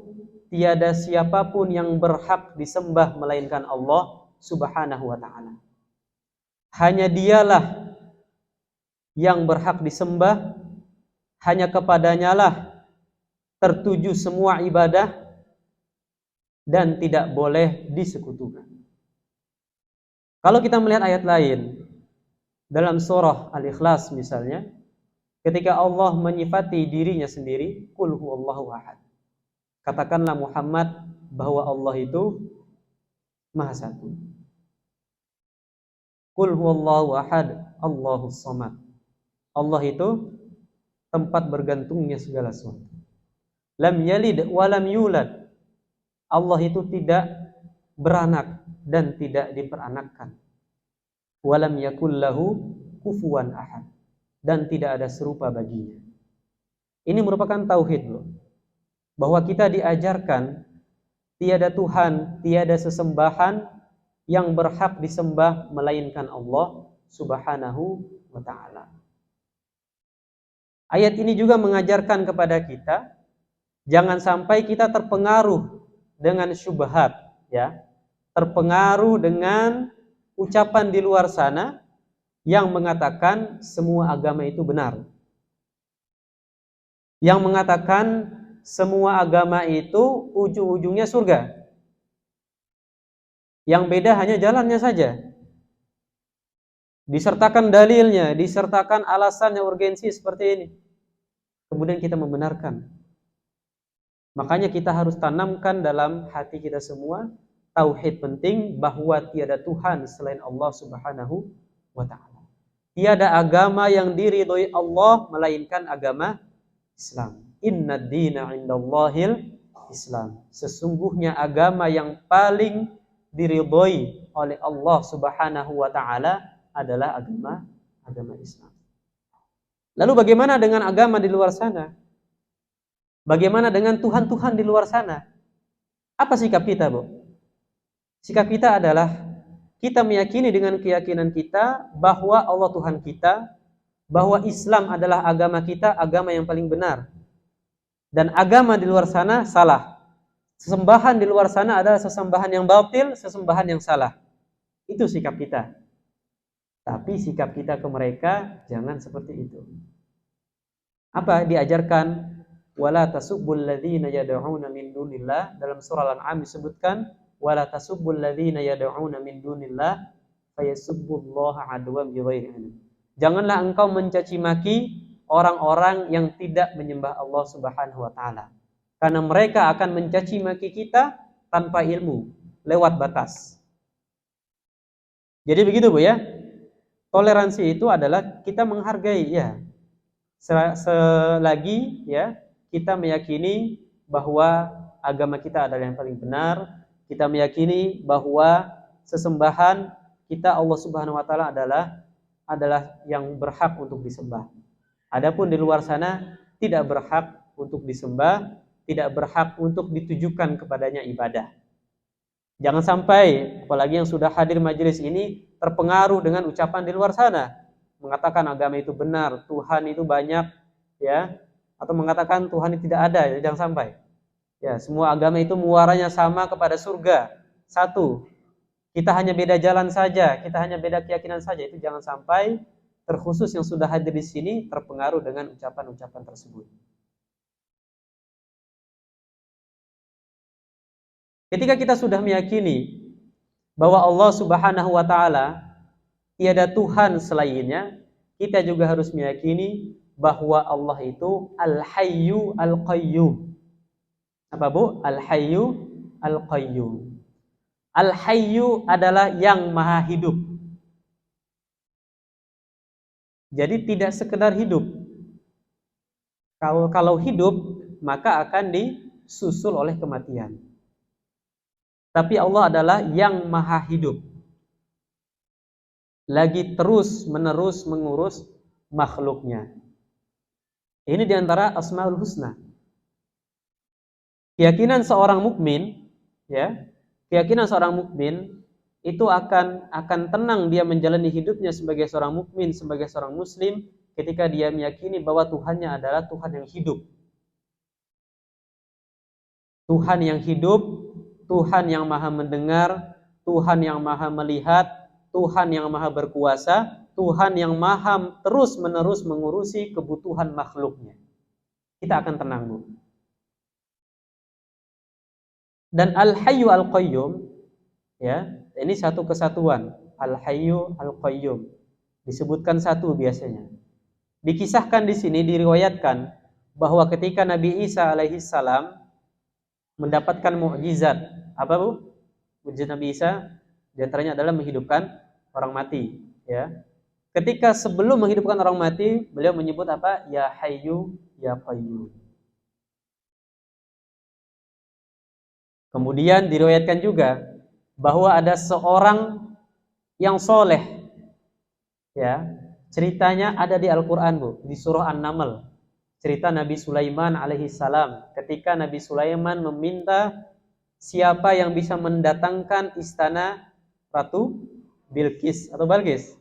tiada siapapun yang berhak disembah melainkan Allah Subhanahu wa ta'ala. Hanya Dialah yang berhak disembah, hanya kepadanya lah tertuju semua ibadah dan tidak boleh disekutukan. Kalau kita melihat ayat lain dalam surah Al-Ikhlas misalnya, ketika Allah menyifati dirinya sendiri, qul huwallahu ahad. Katakanlah Muhammad bahwa Allah itu Maha Satu. Qul huwallahu ahad, Allahus samad. Allah itu tempat bergantungnya segala sesuatu. Lam yalid wa lam yulad. Allah itu tidak beranak dan tidak diperanakkan. Wa lam yakul lahu kufuwan ahad. Dan tidak ada serupa baginya. Ini merupakan tauhid loh. Bahwa kita diajarkan tiada Tuhan, tiada sesembahan yang berhak disembah melainkan Allah Subhanahu wa ta'ala. Ayat ini juga mengajarkan kepada kita jangan sampai kita terpengaruh dengan syubhat, ya. Terpengaruh dengan ucapan di luar sana yang mengatakan semua agama itu benar. Yang mengatakan semua agama itu ujung-ujungnya surga. Yang beda hanya jalannya saja. Disertakan dalilnya, disertakan alasannya, urgensi seperti ini. Kemudian kita membenarkan. Makanya kita harus tanamkan dalam hati kita semua tauhid penting bahwa tiada Tuhan selain Allah Subhanahu wa ta'ala. Tiada agama yang diridhoi Allah melainkan agama Islam. Inna ad-dina 'indallahil Islam. Sesungguhnya agama yang paling diridhoi oleh Allah Subhanahu wa ta'ala adalah agama Islam. Lalu bagaimana dengan agama di luar sana? Bagaimana dengan Tuhan-Tuhan di luar sana? Apa sikap kita, Bu? Sikap kita adalah kita meyakini dengan keyakinan kita bahwa Allah Tuhan kita, bahwa Islam adalah agama kita, agama yang paling benar. Dan agama di luar sana salah. Sesembahan di luar sana adalah sesembahan yang batil, sesembahan yang salah. Itu sikap kita. Tapi sikap kita ke mereka jangan seperti itu. Apa diajarkan? Wala tasubbul ladzina yad'una min dunillah. Dalam surah Al-An'am disebutkan wala tasubbul ladzina yad'una min dunillah fayasubbullaha adwan bighairi ilm. Janganlah engkau mencaci maki orang-orang yang tidak menyembah Allah Subhanahu wa taala. Karena mereka akan mencaci maki kita tanpa ilmu, lewat batas. Jadi begitu Bu ya. Toleransi itu adalah kita menghargai ya. Selagi ya kita meyakini bahwa agama kita adalah yang paling benar, kita meyakini bahwa sesembahan kita Allah Subhanahu wa taala adalah yang berhak untuk disembah. Adapun di luar sana tidak berhak untuk disembah, tidak berhak untuk ditujukan kepadanya ibadah. Jangan sampai apalagi yang sudah hadir majelis ini terpengaruh dengan ucapan di luar sana, mengatakan agama itu benar, Tuhan itu banyak ya, atau mengatakan Tuhan itu tidak ada, ya, jangan sampai. Ya, semua agama itu muaranya sama kepada surga. Satu. Kita hanya beda jalan saja, kita hanya beda keyakinan saja, itu jangan sampai terkhusus yang sudah hadir di sini terpengaruh dengan ucapan-ucapan tersebut. Ketika kita sudah meyakini bahwa Allah Subhanahu wa taala tiada Tuhan selainnya, kita juga harus meyakini bahwa Allah itu Al-Hayyu Al-Qayyum. Apa Bu? Al-Hayyu Al-Qayyum. Al-Hayyu adalah yang maha hidup. Jadi tidak sekedar hidup. Kalau hidup, maka akan disusul oleh kematian. Tapi Allah adalah yang maha hidup. Lagi terus menerus mengurus makhluknya. Ini diantara Asmaul Husna. Keyakinan seorang mukmin, ya, keyakinan seorang mukmin itu akan tenang dia menjalani hidupnya sebagai seorang mukmin, sebagai seorang muslim ketika dia meyakini bahwa Tuhannya adalah Tuhan yang hidup. Tuhan yang hidup, Tuhan yang maha mendengar, Tuhan yang maha melihat, Tuhan yang maha berkuasa, Tuhan yang maha terus-menerus mengurusi kebutuhan makhluknya. Kita akan tenang, Bu. Dan Al-Hayyu Al-Qayyum, ya, ini satu kesatuan. Al-Hayyu Al-Qayyum. Disebutkan satu biasanya. Dikisahkan di sini, diriwayatkan bahwa ketika Nabi Isa alaihissalam mendapatkan mukjizat, apa Bu? Mukjizat Nabi Isa di antaranya adalah menghidupkan orang mati, ya. Ketika sebelum menghidupkan orang mati, beliau menyebut apa? Ya Hayyu Ya Qayyum. Kemudian diriwayatkan juga bahwa ada seorang yang soleh, ya. Ceritanya ada di Al-Quran, Bu, di surah An-Naml. Cerita Nabi Sulaiman alaihissalam. Ketika Nabi Sulaiman meminta siapa yang bisa mendatangkan istana Ratu Bilqis atau Balqis?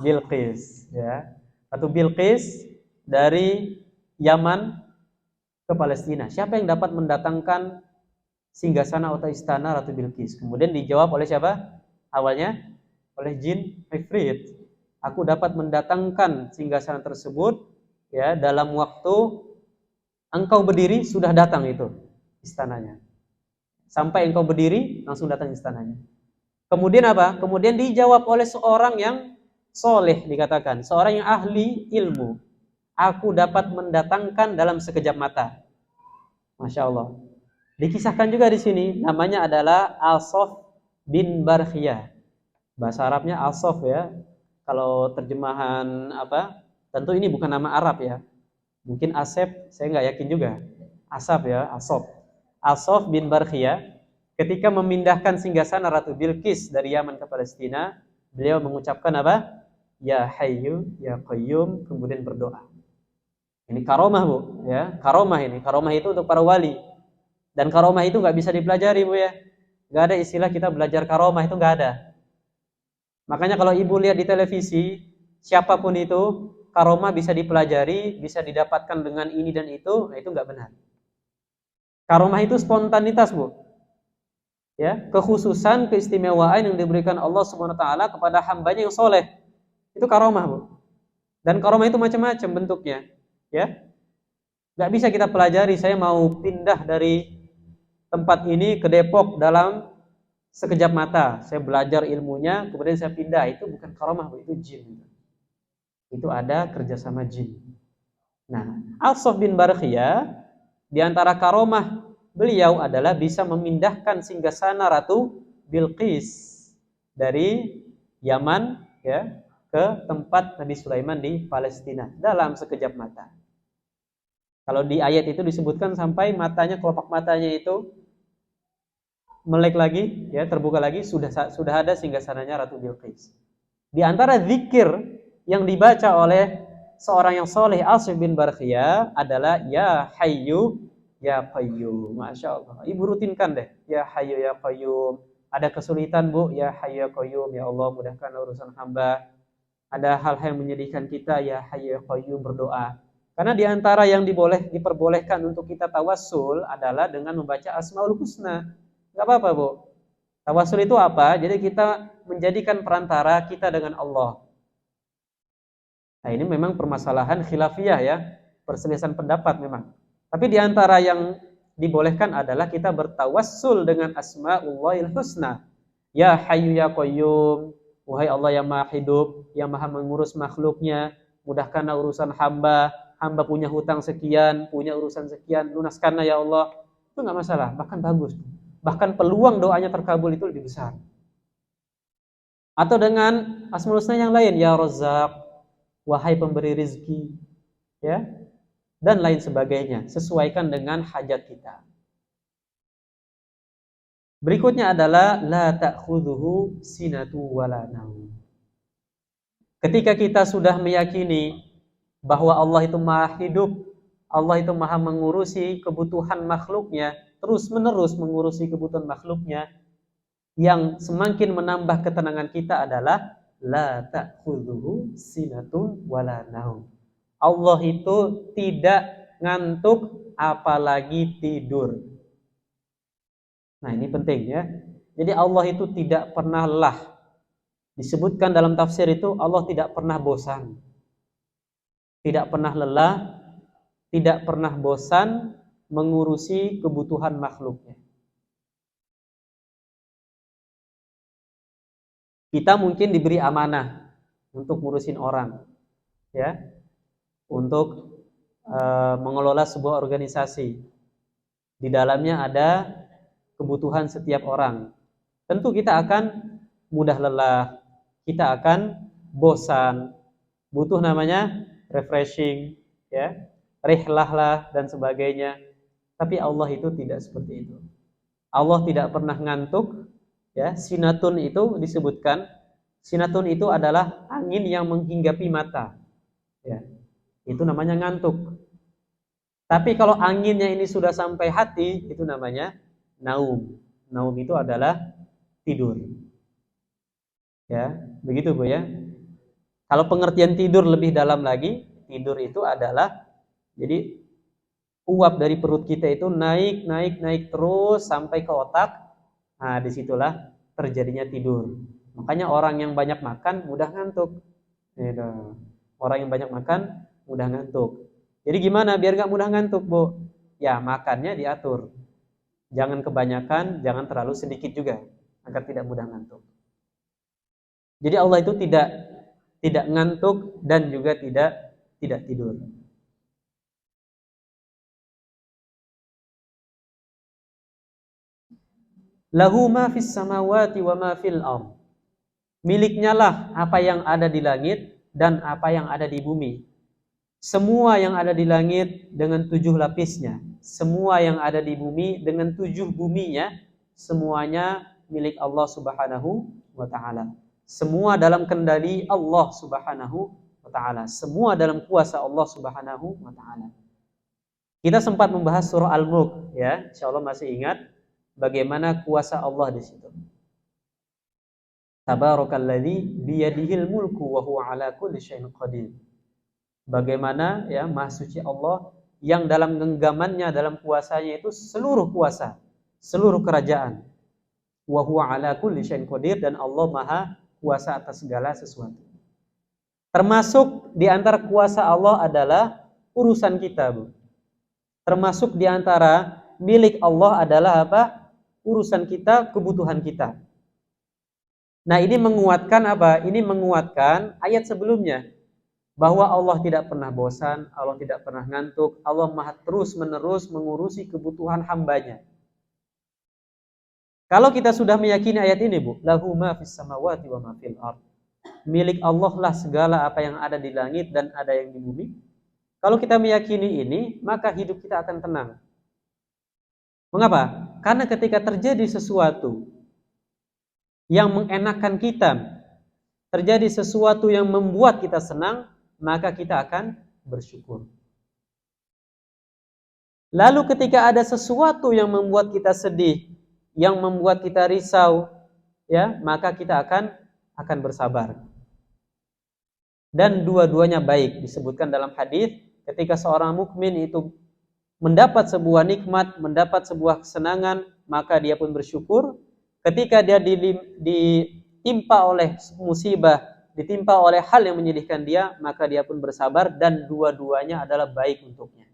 Bilqis, ya. Ratu Bilqis dari Yaman ke Palestina. Siapa yang dapat mendatangkan singgasana atau istana Ratu Bilqis? Kemudian dijawab oleh siapa? Awalnya oleh jin Ifrit. Aku dapat mendatangkan singgasana tersebut, ya, dalam waktu engkau berdiri sudah datang itu istananya. Sampai engkau berdiri langsung datang istananya. Kemudian apa? Kemudian dijawab oleh seorang yang soleh, dikatakan seorang yang ahli ilmu. Aku dapat mendatangkan dalam sekejap mata. Masya Allah. Dikisahkan juga di sini, namanya adalah Asaf bin Barkhiyah. Bahasa Arabnya Asaf, ya. Kalau terjemahan apa? Tentu ini bukan nama Arab, ya. Mungkin Asep, saya nggak yakin juga. Asaf, ya, Asaf. Asaf bin Barkhiyah ketika memindahkan singgasana Ratu Bilqis dari Yaman ke Palestina, beliau mengucapkan apa? Ya Hayyu Ya Qayyum, kemudian berdoa. Ini karomah, Bu, ya. Karomah ini. Karomah itu untuk para wali. Dan karomah itu nggak bisa dipelajari, Bu, ya. Nggak ada istilah kita belajar karomah, itu nggak ada. Makanya kalau ibu lihat di televisi, siapapun itu, karomah bisa dipelajari, bisa didapatkan dengan ini dan itu, nah itu nggak benar. Karomah itu spontanitas, Bu. Ya, kekhususan, keistimewaan yang diberikan Allah Subhanahu wa taala kepada hambanya yang soleh. Itu karomah, Bu. Dan karomah itu macam-macam bentuknya, ya. Nggak bisa kita pelajari, saya mau pindah dari tempat ini ke Depok dalam sekejap mata, saya belajar ilmunya, kemudian saya pindah, itu bukan karomah, itu jin. Itu ada kerjasama jin. Nah, Al-Sof bin Barkhiyah, di antara karomah beliau adalah bisa memindahkan singgasana Ratu Bilqis dari Yaman ya ke tempat Nabi Sulaiman di Palestina dalam sekejap mata. Kalau di ayat itu disebutkan sampai matanya, kelopak matanya itu melek lagi, ya terbuka lagi, sudah ada singgasananya Ratu Bilqis. Di antara zikir yang dibaca oleh seorang yang soleh, Al-Sof bin Barkhiyah, adalah Ya Hayyu Ya Qayyum. Masya Allah. Ibu rutinkan deh. Ya Hayyu Ya Qayyum. Ada kesulitan bu, Ya Hayyu Ya Qayyum. Ya Allah mudahkan urusan hamba. Ada hal-hal yang menyedihkan kita, Ya Hayyu Ya Qayyum, berdoa. Karena di antara yang diperbolehkan untuk kita tawassul adalah dengan membaca Asmaul Husna. Gak apa-apa bu. Tawassul itu apa? Jadi kita menjadikan perantara kita dengan Allah. Nah ini memang permasalahan khilafiyah ya, perselisihan pendapat memang. Tapi di antara yang dibolehkan adalah kita bertawassul dengan Asmaullahil Husna. Ya Hayyu Ya Qayyum, wahai Allah yang Maha Hidup, yang Maha mengurus makhluknya, mudahkanlah urusan hamba, hamba punya hutang sekian, punya urusan sekian, lunaskanlah ya Allah. Itu enggak masalah, bahkan bagus. Bahkan peluang doanya terkabul itu lebih besar. Atau dengan Asmaul Husna yang lain, Ya Razzaq, wahai pemberi rizki, ya, dan lain sebagainya, sesuaikan dengan hajat kita. Berikutnya adalah la ta'khudhuhu sinatu wala naum. Ketika kita sudah meyakini bahwa Allah itu Maha Hidup, Allah itu Maha mengurusi kebutuhan makhluknya, terus-menerus mengurusi kebutuhan makhluknya, yang semakin menambah ketenangan kita adalah la ta'khudhuhu sinatun wala naum. Allah itu tidak ngantuk apalagi tidur. Nah, ini penting ya. Jadi Allah itu tidak pernah lelah. Disebutkan dalam tafsir itu Allah tidak pernah bosan. Tidak pernah lelah, tidak pernah bosan mengurusi kebutuhan makhluknya. Kita mungkin diberi amanah untuk ngurusin orang, ya, untuk mengelola sebuah organisasi. Di dalamnya ada kebutuhan setiap orang. Tentu kita akan mudah lelah, kita akan bosan, butuh namanya refreshing, ya, rihlah lah dan sebagainya. Tapi Allah itu tidak seperti itu. Allah tidak pernah ngantuk, ya. Sinatun itu disebutkan, sinatun itu adalah angin yang menghinggapi mata, ya. Itu namanya ngantuk. Tapi kalau anginnya ini sudah sampai hati, itu namanya naum. Naum itu adalah tidur. Ya, begitu Bu ya. Kalau pengertian tidur lebih dalam lagi, tidur itu adalah jadi uap dari perut kita itu naik terus sampai ke otak. Nah, disitulah terjadinya tidur. Makanya orang yang banyak makan mudah ngantuk. Gitu. Orang yang banyak makan mudah ngantuk. Jadi gimana biar gak mudah ngantuk, Bu? Ya, makannya diatur. Jangan kebanyakan, jangan terlalu sedikit juga, agar tidak mudah ngantuk. Jadi Allah itu tidak ngantuk dan juga tidak tidur. Lahu ma fis samawati wa ma fil ardh. Miliknya lah apa yang ada di langit dan apa yang ada di bumi. Semua yang ada di langit dengan 7 lapisnya, semua yang ada di bumi dengan 7 buminya, semuanya milik Allah Subhanahu wa ta'ala. Semua dalam kendali Allah Subhanahu wa ta'ala. Semua dalam kuasa Allah Subhanahu wa ta'ala. Kita sempat membahas surah Al-Mulk, ya. Insyaallah masih ingat bagaimana kuasa Allah di situ. Tabarakalladzi biyadihil mulku wa huwa ala kulli syai'in qadir. Bagaimana ya Maha Suci Allah yang dalam genggamannya, dalam kuasanya itu seluruh kuasa, seluruh kerajaan. Wa huwa ala kulli syai'in qadir, dan Allah Maha kuasa atas segala sesuatu. Termasuk di antara kuasa Allah adalah urusan kita, Bu. Termasuk di antara milik Allah adalah apa? urusan kita, kebutuhan kita. Nah, ini menguatkan apa? Ini menguatkan ayat sebelumnya, bahwa Allah tidak pernah bosan, Allah tidak pernah ngantuk, Allah maha terus menerus mengurusi kebutuhan hambanya. Kalau kita sudah meyakini ayat ini, Bu, lahu ma fis samawati wa ma fil ardh, milik Allah lah segala apa yang ada di langit dan ada yang di bumi. Kalau kita meyakini ini, maka hidup kita akan tenang. Mengapa? Karena ketika terjadi sesuatu yang mengenakan kita, terjadi sesuatu yang membuat kita senang, maka kita akan bersyukur. Lalu ketika ada sesuatu yang membuat kita sedih, yang membuat kita risau, ya, maka kita akan bersabar. Dan dua-duanya baik. Disebutkan dalam hadis, ketika seorang mukmin itu mendapat sebuah nikmat, mendapat sebuah kesenangan, maka dia pun bersyukur. Ketika dia ditimpa oleh musibah, ditimpa oleh hal yang menyedihkan dia, maka dia pun bersabar, dan dua-duanya adalah baik untuknya.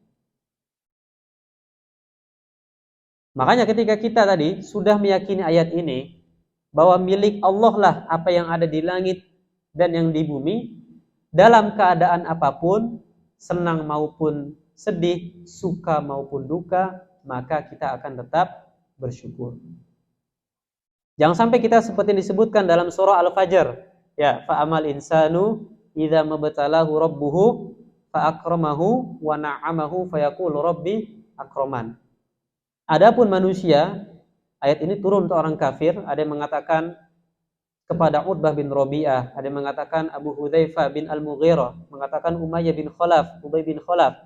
Makanya ketika kita tadi sudah meyakini ayat ini, bahwa milik Allah lah apa yang ada di langit dan yang di bumi, dalam keadaan apapun, senang maupun sedih, suka maupun duka, maka kita akan tetap bersyukur. Jangan sampai kita seperti yang disebutkan dalam surah Al-Fajr, ya, fa'amal insanu idza mabtalahu rabbuhu fa'akramahu wa na'amahu fayaqulu rabbi akraman. Adapun manusia, ayat ini turun untuk orang kafir, ada yang mengatakan kepada Utbah bin Rabi'ah, ada yang mengatakan Abu Hudzaifah bin Al-Mughirah, mengatakan Umayyah bin Khalaf, Ubay bin Khalaf.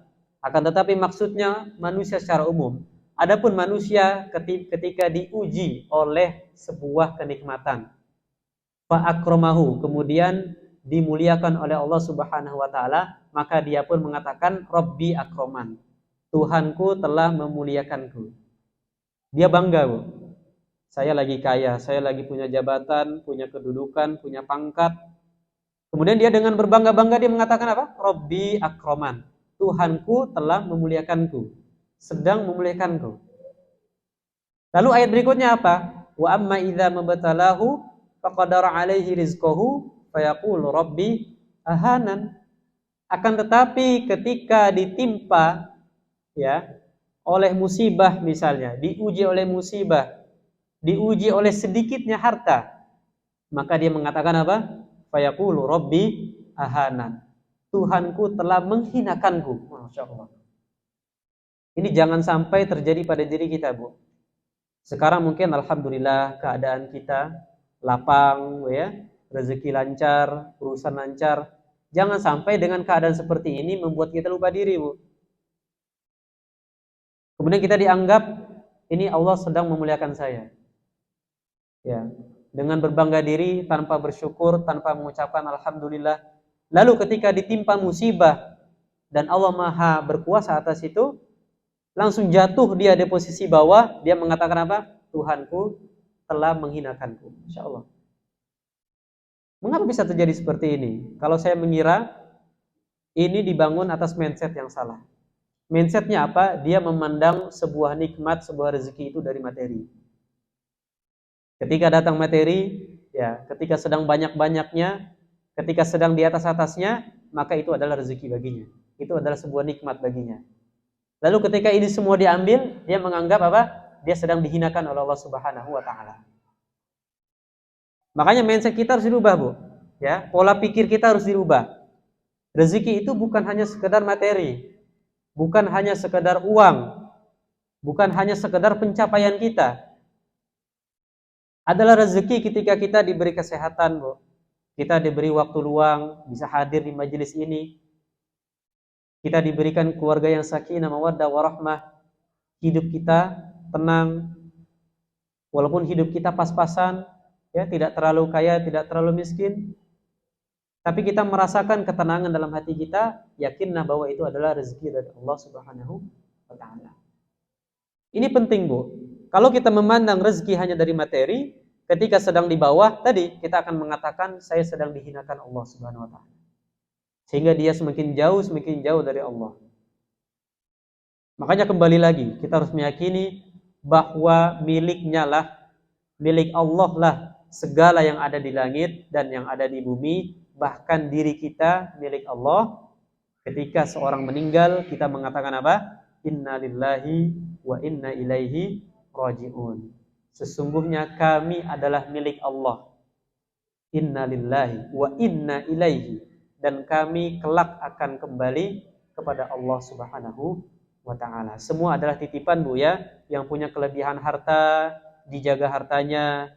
Akan tetapi maksudnya manusia secara umum. Adapun manusia ketika diuji oleh sebuah kenikmatan, fa akramahu, kemudian dimuliakan oleh Allah Subhanahu wa taala, maka dia pun mengatakan Rabbi akraman, Tuhanku telah memuliakanku. Dia bangga, Bu. Saya lagi kaya, saya lagi punya jabatan, punya kedudukan, punya pangkat. Kemudian dia dengan berbangga-bangga dia mengatakan apa? Rabbi akraman, Tuhanku telah memuliakanku, sedang memuliakanku. Lalu ayat berikutnya apa? Wa amma idza mabtalahu faqadara alaihi rizqahu fayaqulu rabbi ahanan. Akan tetapi ketika ditimpa, ya, oleh musibah, misalnya diuji oleh musibah, diuji oleh sedikitnya harta, maka dia mengatakan apa? Fayaqulu rabbi ahanan, Tuhanku telah menghinakanku. Masya Allah. Ini jangan sampai terjadi pada diri kita, Bu. Sekarang mungkin alhamdulillah keadaan kita lapang, ya, rezeki lancar, urusan lancar. Jangan sampai dengan keadaan seperti ini membuat kita lupa diri, Bu. Kemudian kita dianggap ini Allah sedang memuliakan saya. Ya, dengan berbangga diri tanpa bersyukur, tanpa mengucapkan alhamdulillah. Lalu ketika ditimpa musibah dan Allah Maha berkuasa atas itu, langsung jatuh dia di posisi bawah, dia mengatakan apa? Tuhanku telah menghinakanku. Insya Allah. Mengapa bisa terjadi seperti ini? Kalau saya mengira ini dibangun atas mindset yang salah. Mindsetnya apa? Dia memandang sebuah nikmat, sebuah rezeki itu dari materi. Ketika datang materi, ya, ketika sedang banyak-banyaknya, ketika sedang di atas-atasnya, maka itu adalah rezeki baginya. Itu adalah sebuah nikmat baginya. Lalu ketika ini semua diambil, dia menganggap apa? Dia sedang dihinakan oleh Allah Subhanahu wa taala. Makanya mindset kita harus dirubah, Bu. Ya, pola pikir kita harus dirubah. Rezeki itu bukan hanya sekedar materi, bukan hanya sekedar uang, bukan hanya sekedar pencapaian kita. Adalah rezeki ketika kita diberi kesehatan, Bu. Kita diberi waktu luang, bisa hadir di majelis ini. Kita diberikan keluarga yang sakinah, mawaddah, warahmah. Hidup kita tenang. Walaupun hidup kita pas-pasan, ya, tidak terlalu kaya, tidak terlalu miskin, tapi kita merasakan ketenangan dalam hati kita, yakinlah bahwa itu adalah rezeki dari Allah Subhanahu wa taala. Ini penting, Bu. Kalau kita memandang rezeki hanya dari materi, ketika sedang di bawah tadi kita akan mengatakan saya sedang dihinakan Allah Subhanahu wa taala. Sehingga dia semakin jauh dari Allah. Makanya kembali lagi, kita harus meyakini bahwa milik Allah lah segala yang ada di langit dan yang ada di bumi, bahkan diri kita milik Allah. Ketika seorang meninggal, kita mengatakan apa? Inna lillahi wa inna ilaihi raji'un. Sesungguhnya kami adalah milik Allah. Inna lillahi wa inna ilaihi, dan kami kelak akan kembali kepada Allah Subhanahu wa ta'ala. Semua adalah titipan, Bu, ya. Yang punya kelebihan harta, dijaga hartanya.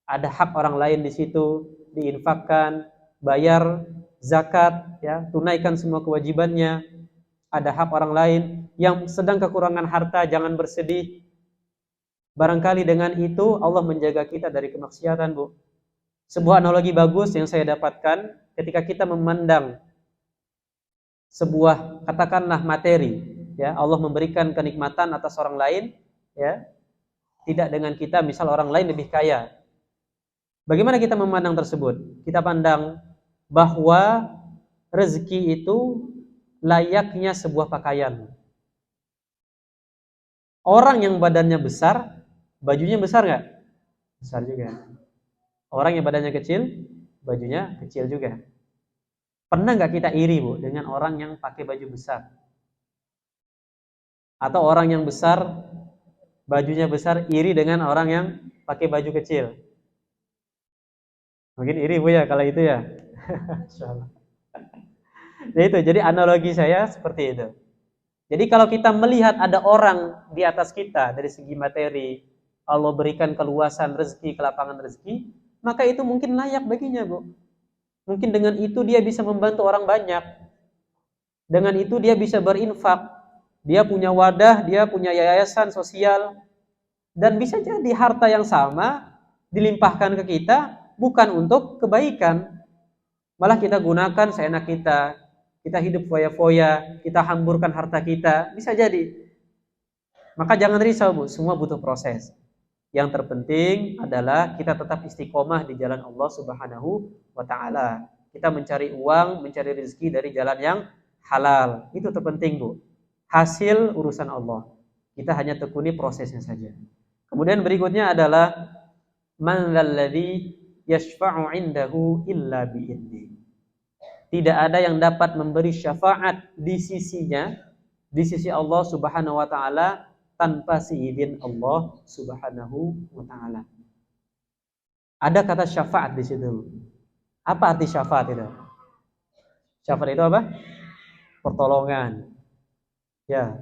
Ada hak orang lain di situ, diinfakkan, bayar zakat, ya, tunaikan semua kewajibannya. Ada hak orang lain yang sedang kekurangan harta, jangan bersedih. Barangkali dengan itu Allah menjaga kita dari kemaksiatan, Bu. Sebuah analogi bagus yang saya dapatkan ketika kita memandang sebuah, katakanlah, materi, ya, Allah memberikan kenikmatan atas orang lain, ya, tidak dengan kita, misal orang lain lebih kaya. Bagaimana kita memandang tersebut? Kita pandang bahwa rezeki itu layaknya sebuah pakaian. Orang yang badannya besar, bajunya besar nggak? Besar juga. Orang yang badannya kecil, bajunya kecil juga. Pernah nggak kita iri, Bu, dengan orang yang pakai baju besar? Atau orang yang besar, bajunya besar, iri dengan orang yang pakai baju kecil? Mungkin iri, Bu, ya, kalau itu, ya. Insyaallah. Nah, itu, jadi analogi saya seperti itu. Jadi kalau kita melihat ada orang di atas kita dari segi materi, Allah berikan keluasan rezeki, kelapangan rezeki, maka itu mungkin layak baginya, Bu. Mungkin dengan itu dia bisa membantu orang banyak. Dengan itu dia bisa berinfak. Dia punya wadah, dia punya yayasan sosial. Dan bisa jadi harta yang sama dilimpahkan ke kita bukan untuk kebaikan. Malah kita gunakan seenak kita. Kita hidup foya-foya, kita hamburkan harta kita. Bisa jadi. Maka jangan risau, Bu, semua butuh proses. Yang terpenting adalah kita tetap istiqomah di jalan Allah Subhanahu wa ta'ala. Kita mencari uang, mencari rezeki dari jalan yang halal. Itu terpenting, Bu. Hasil urusan Allah. Kita hanya tekuni prosesnya saja. Kemudian berikutnya adalah man dzalladzi yashfa'u 'indahu illa bi'idznih. Tidak ada yang dapat memberi syafaat di sisinya, di sisi Allah Subhanahu wa ta'ala, tanpa seizin Allah Subhanahu wa ta'ala. Ada kata syafaat di situ. Apa arti syafaat itu? Syafaat itu apa? Pertolongan. Ya,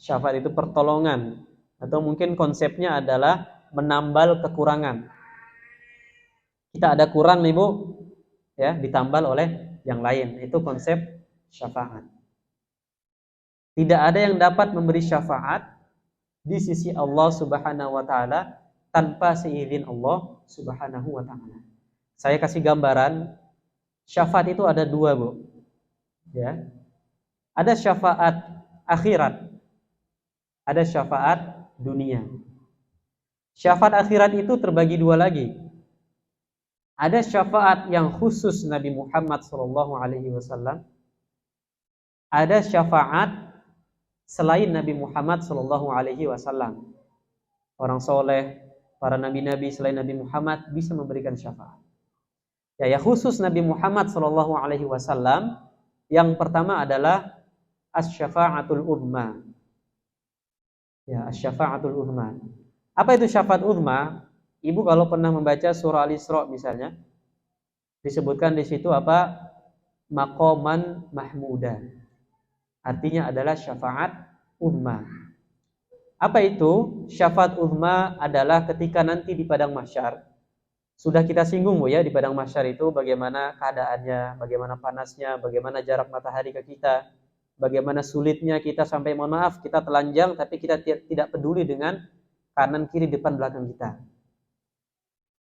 syafaat itu pertolongan. Atau mungkin konsepnya adalah menambal kekurangan. Kita ada kurang nih, Bu, ya, ditambal oleh yang lain. Itu konsep syafaat. Tidak ada yang dapat memberi syafaat di sisi Allah Subhanahu wa ta'ala tanpa seizin Allah Subhanahu wa ta'ala. Saya kasih gambaran, syafaat itu ada dua, Bu. Ya. Ada syafaat akhirat, ada syafaat dunia. Syafaat akhirat itu terbagi dua lagi. Ada syafaat yang khusus Nabi Muhammad SAW. Ada syafaat selain Nabi Muhammad SAW. Orang soleh, para nabi-nabi selain Nabi Muhammad bisa memberikan syafaat. Ya, khusus Nabi Muhammad SAW. Yang pertama adalah asy-syafa'atul uzma. Ya, asy-syafa'atul uzma. Apa itu syafaat uzma? Ibu kalau pernah membaca surah Al-Isra misalnya, disebutkan di situ apa? Maqaman mahmudan. Artinya adalah syafaat uzma. Apa itu? Syafaat uzma adalah ketika nanti di padang mahsyar. Sudah kita singgung, Bu, ya, di padang mahsyar itu bagaimana keadaannya, bagaimana panasnya, bagaimana jarak matahari ke kita, bagaimana sulitnya kita sampai, mohon maaf, kita telanjang tapi kita tidak peduli dengan kanan, kiri, depan, belakang kita.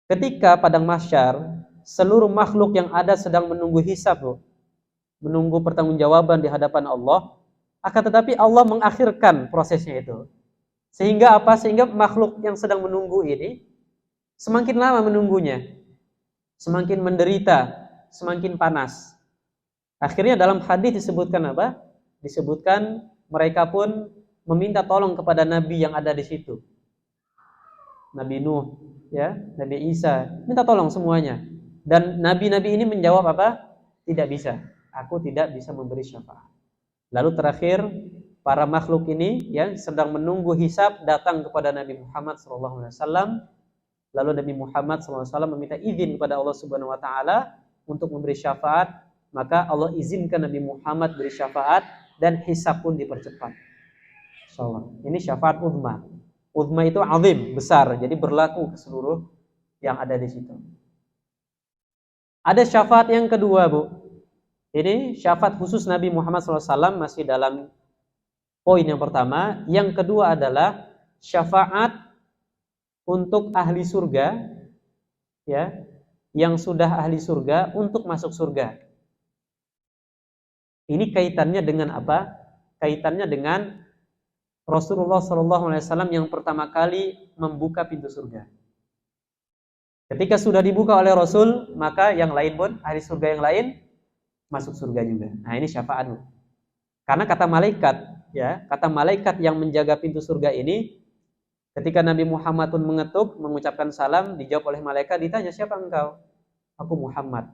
Ketika padang mahsyar, seluruh makhluk yang ada sedang menunggu hisab, Bu, menunggu pertanggungjawaban di hadapan Allah. Akan tetapi Allah mengakhirkan prosesnya itu. Sehingga apa? Sehingga makhluk yang sedang menunggu ini semakin lama menunggunya, semakin menderita, semakin panas. Akhirnya dalam hadis disebutkan apa? Disebutkan mereka pun meminta tolong kepada nabi yang ada di situ. Nabi Nuh, ya, Nabi Isa, minta tolong semuanya. Dan nabi-nabi ini menjawab apa? Tidak bisa. Aku tidak bisa memberi syafaat. Lalu terakhir, para makhluk ini yang sedang menunggu hisab datang kepada Nabi Muhammad SAW. Lalu Nabi Muhammad SAW meminta izin kepada Allah Subhanahu Wa Taala untuk memberi syafaat. Maka Allah izinkan Nabi Muhammad beri syafaat dan hisab pun dipercepat. Insyaallah. Ini syafaat uzma. Uzma itu azim, besar, jadi berlaku ke seluruh yang ada di situ. Ada syafaat yang kedua, Bu. Ini syafaat khusus Nabi Muhammad SAW masih dalam poin yang pertama. Yang kedua adalah syafaat untuk ahli surga, ya, yang sudah ahli surga untuk masuk surga. Ini kaitannya dengan apa? Kaitannya dengan Rasulullah SAW yang pertama kali membuka pintu surga. Ketika sudah dibuka oleh Rasul, maka yang lain pun, ahli surga yang lain masuk surga juga. Nah, ini syafaat. Karena kata malaikat, ya, kata malaikat yang menjaga pintu surga ini, ketika Nabi Muhammad pun mengetuk, mengucapkan salam, dijawab oleh malaikat, ditanya, siapa engkau? Aku Muhammad.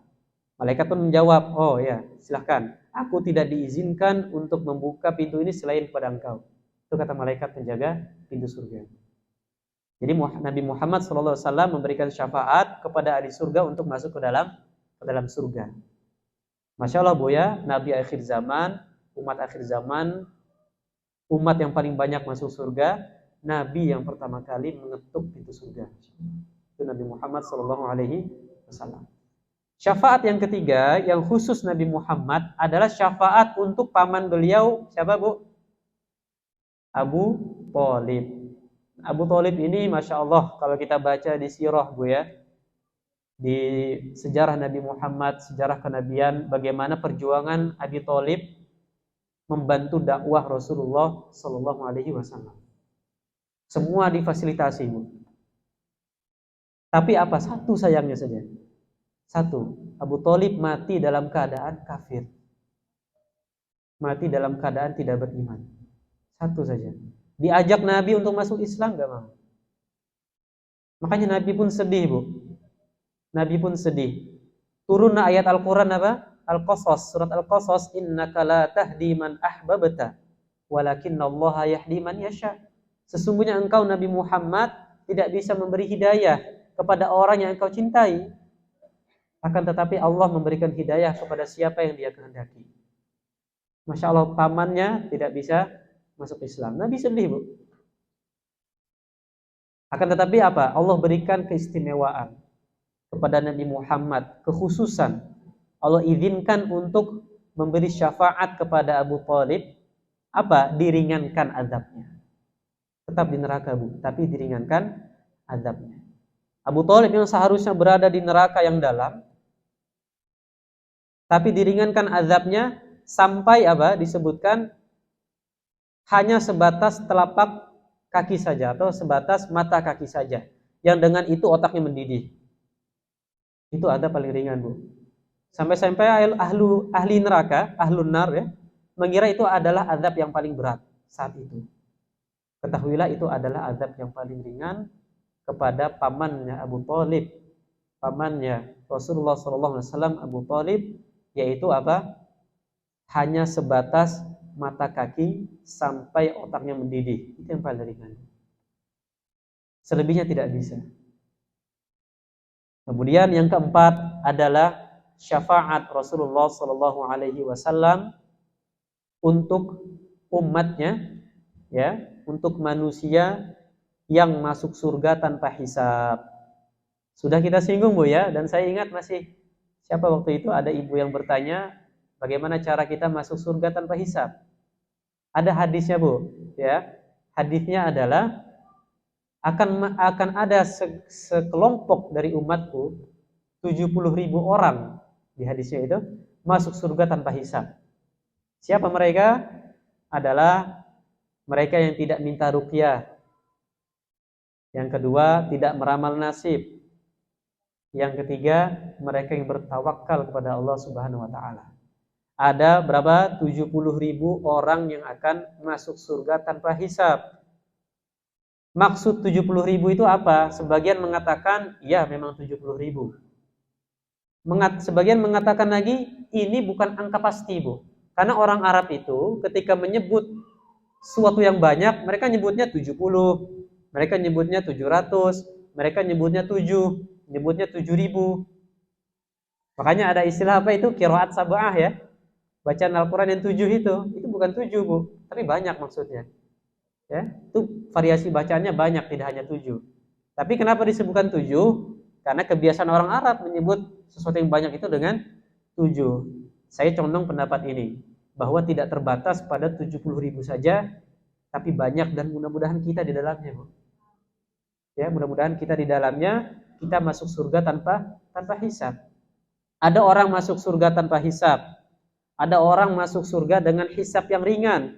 Malaikat pun menjawab, oh ya, silahkan. Aku tidak diizinkan untuk membuka pintu ini selain kepada engkau. Itu kata malaikat penjaga pintu surga. Jadi Nabi Muhammad SAW memberikan syafaat kepada ahli surga untuk masuk ke dalam surga. Masya Allah, Buya, Nabi akhir zaman, umat akhir zaman, umat yang paling banyak masuk surga, Nabi yang pertama kali mengetuk pintu surga. Itu Nabi Muhammad SAW. Syafaat yang ketiga yang khusus Nabi Muhammad adalah syafaat untuk paman beliau, siapa, Bu? Abu Thalib. Abu Thalib ini Masya Allah, kalau kita baca di sirah, Bu, ya, di sejarah Nabi Muhammad, sejarah kenabian, bagaimana perjuangan Abi Thalib membantu dakwah Rasulullah SAW. Semua difasilitasi, Bu. Tapi apa? Satu sayangnya saja. Satu, Abu Thalib mati dalam keadaan kafir. Mati dalam keadaan tidak beriman. Satu saja. Diajak Nabi untuk masuk Islam, gak mau. Makanya Nabi pun sedih, Bu. Nabi pun sedih. Turun ayat Al-Quran apa? Al-Qasas, surat Al-Qasas, innaka la tahdi man ahbabta, walakinnallaha yahdi man yasha. Sesungguhnya engkau Nabi Muhammad tidak bisa memberi hidayah kepada orang yang engkau cintai. Akan tetapi Allah memberikan hidayah kepada siapa yang Dia kehendaki. Masya Allah, pamannya tidak bisa masuk Islam. Nabi sedih, Bu. Akan tetapi apa? Allah berikan keistimewaan kepada Nabi Muhammad, kekhususan. Allah izinkan untuk memberi syafaat kepada Abu Thalib. Apa? Diringankan azabnya. Tetap di neraka, Bu, tapi diringankan azabnya. Abu Thalib yang seharusnya berada di neraka yang dalam, tapi diringankan azabnya sampai apa? Disebutkan hanya sebatas telapak kaki saja atau sebatas mata kaki saja. Yang dengan itu otaknya mendidih. Itu azab paling ringan, Bu. Sampai-sampai ahli neraka, ahlun nar, ya, mengira itu adalah azab yang paling berat saat itu. Ketahuilah itu adalah azab yang paling ringan kepada pamannya Abu Thalib, pamannya Rasulullah SAW, Abu Thalib, yaitu apa? Hanya sebatas mata kaki sampai otaknya mendidih. Itu yang paling ringan. Selebihnya tidak bisa. Kemudian yang keempat adalah syafaat Rasulullah SAW untuk umatnya, ya, untuk manusia yang masuk surga tanpa hisab. Sudah kita singgung, Bu, ya, dan saya ingat masih siapa waktu itu ada ibu yang bertanya, bagaimana cara kita masuk surga tanpa hisab? Ada hadisnya, Bu, ya. Hadisnya adalah akan ada sekelompok dari umatku 70.000 orang, di hadisnya itu, masuk surga tanpa hisab. Siapa mereka? Adalah mereka yang tidak minta ruqyah. Yang kedua, tidak meramal nasib. Yang ketiga, mereka yang bertawakal kepada Allah Subhanahu wa taala. Ada berapa? 70.000 orang yang akan masuk surga tanpa hisab. Maksud 70.000 itu apa? Sebagian mengatakan, ya memang 70.000. Sebagian mengatakan lagi, ini bukan angka pasti, Bu. Karena orang Arab itu ketika menyebut suatu yang banyak, mereka nyebutnya 70, mereka nyebutnya 700, mereka nyebutnya 7, nyebutnya 7.000. Makanya ada istilah apa itu? Qiraat sab'ah ya. Bacaan Al-Quran yang 7 itu bukan 7, Bu, tapi banyak maksudnya. Ya, itu variasi bacaannya banyak, tidak hanya 7. Tapi kenapa disebutkan 7? Karena kebiasaan orang Arab menyebut sesuatu yang banyak itu dengan 7. Saya condong pendapat ini, bahwa tidak terbatas pada 70.000 saja, tapi banyak, dan mudah-mudahan kita di dalamnya, Bu. Ya, mudah-mudahan kita di dalamnya, kita masuk surga tanpa hisab. Ada orang masuk surga tanpa hisab. Ada orang masuk surga dengan hisab yang ringan.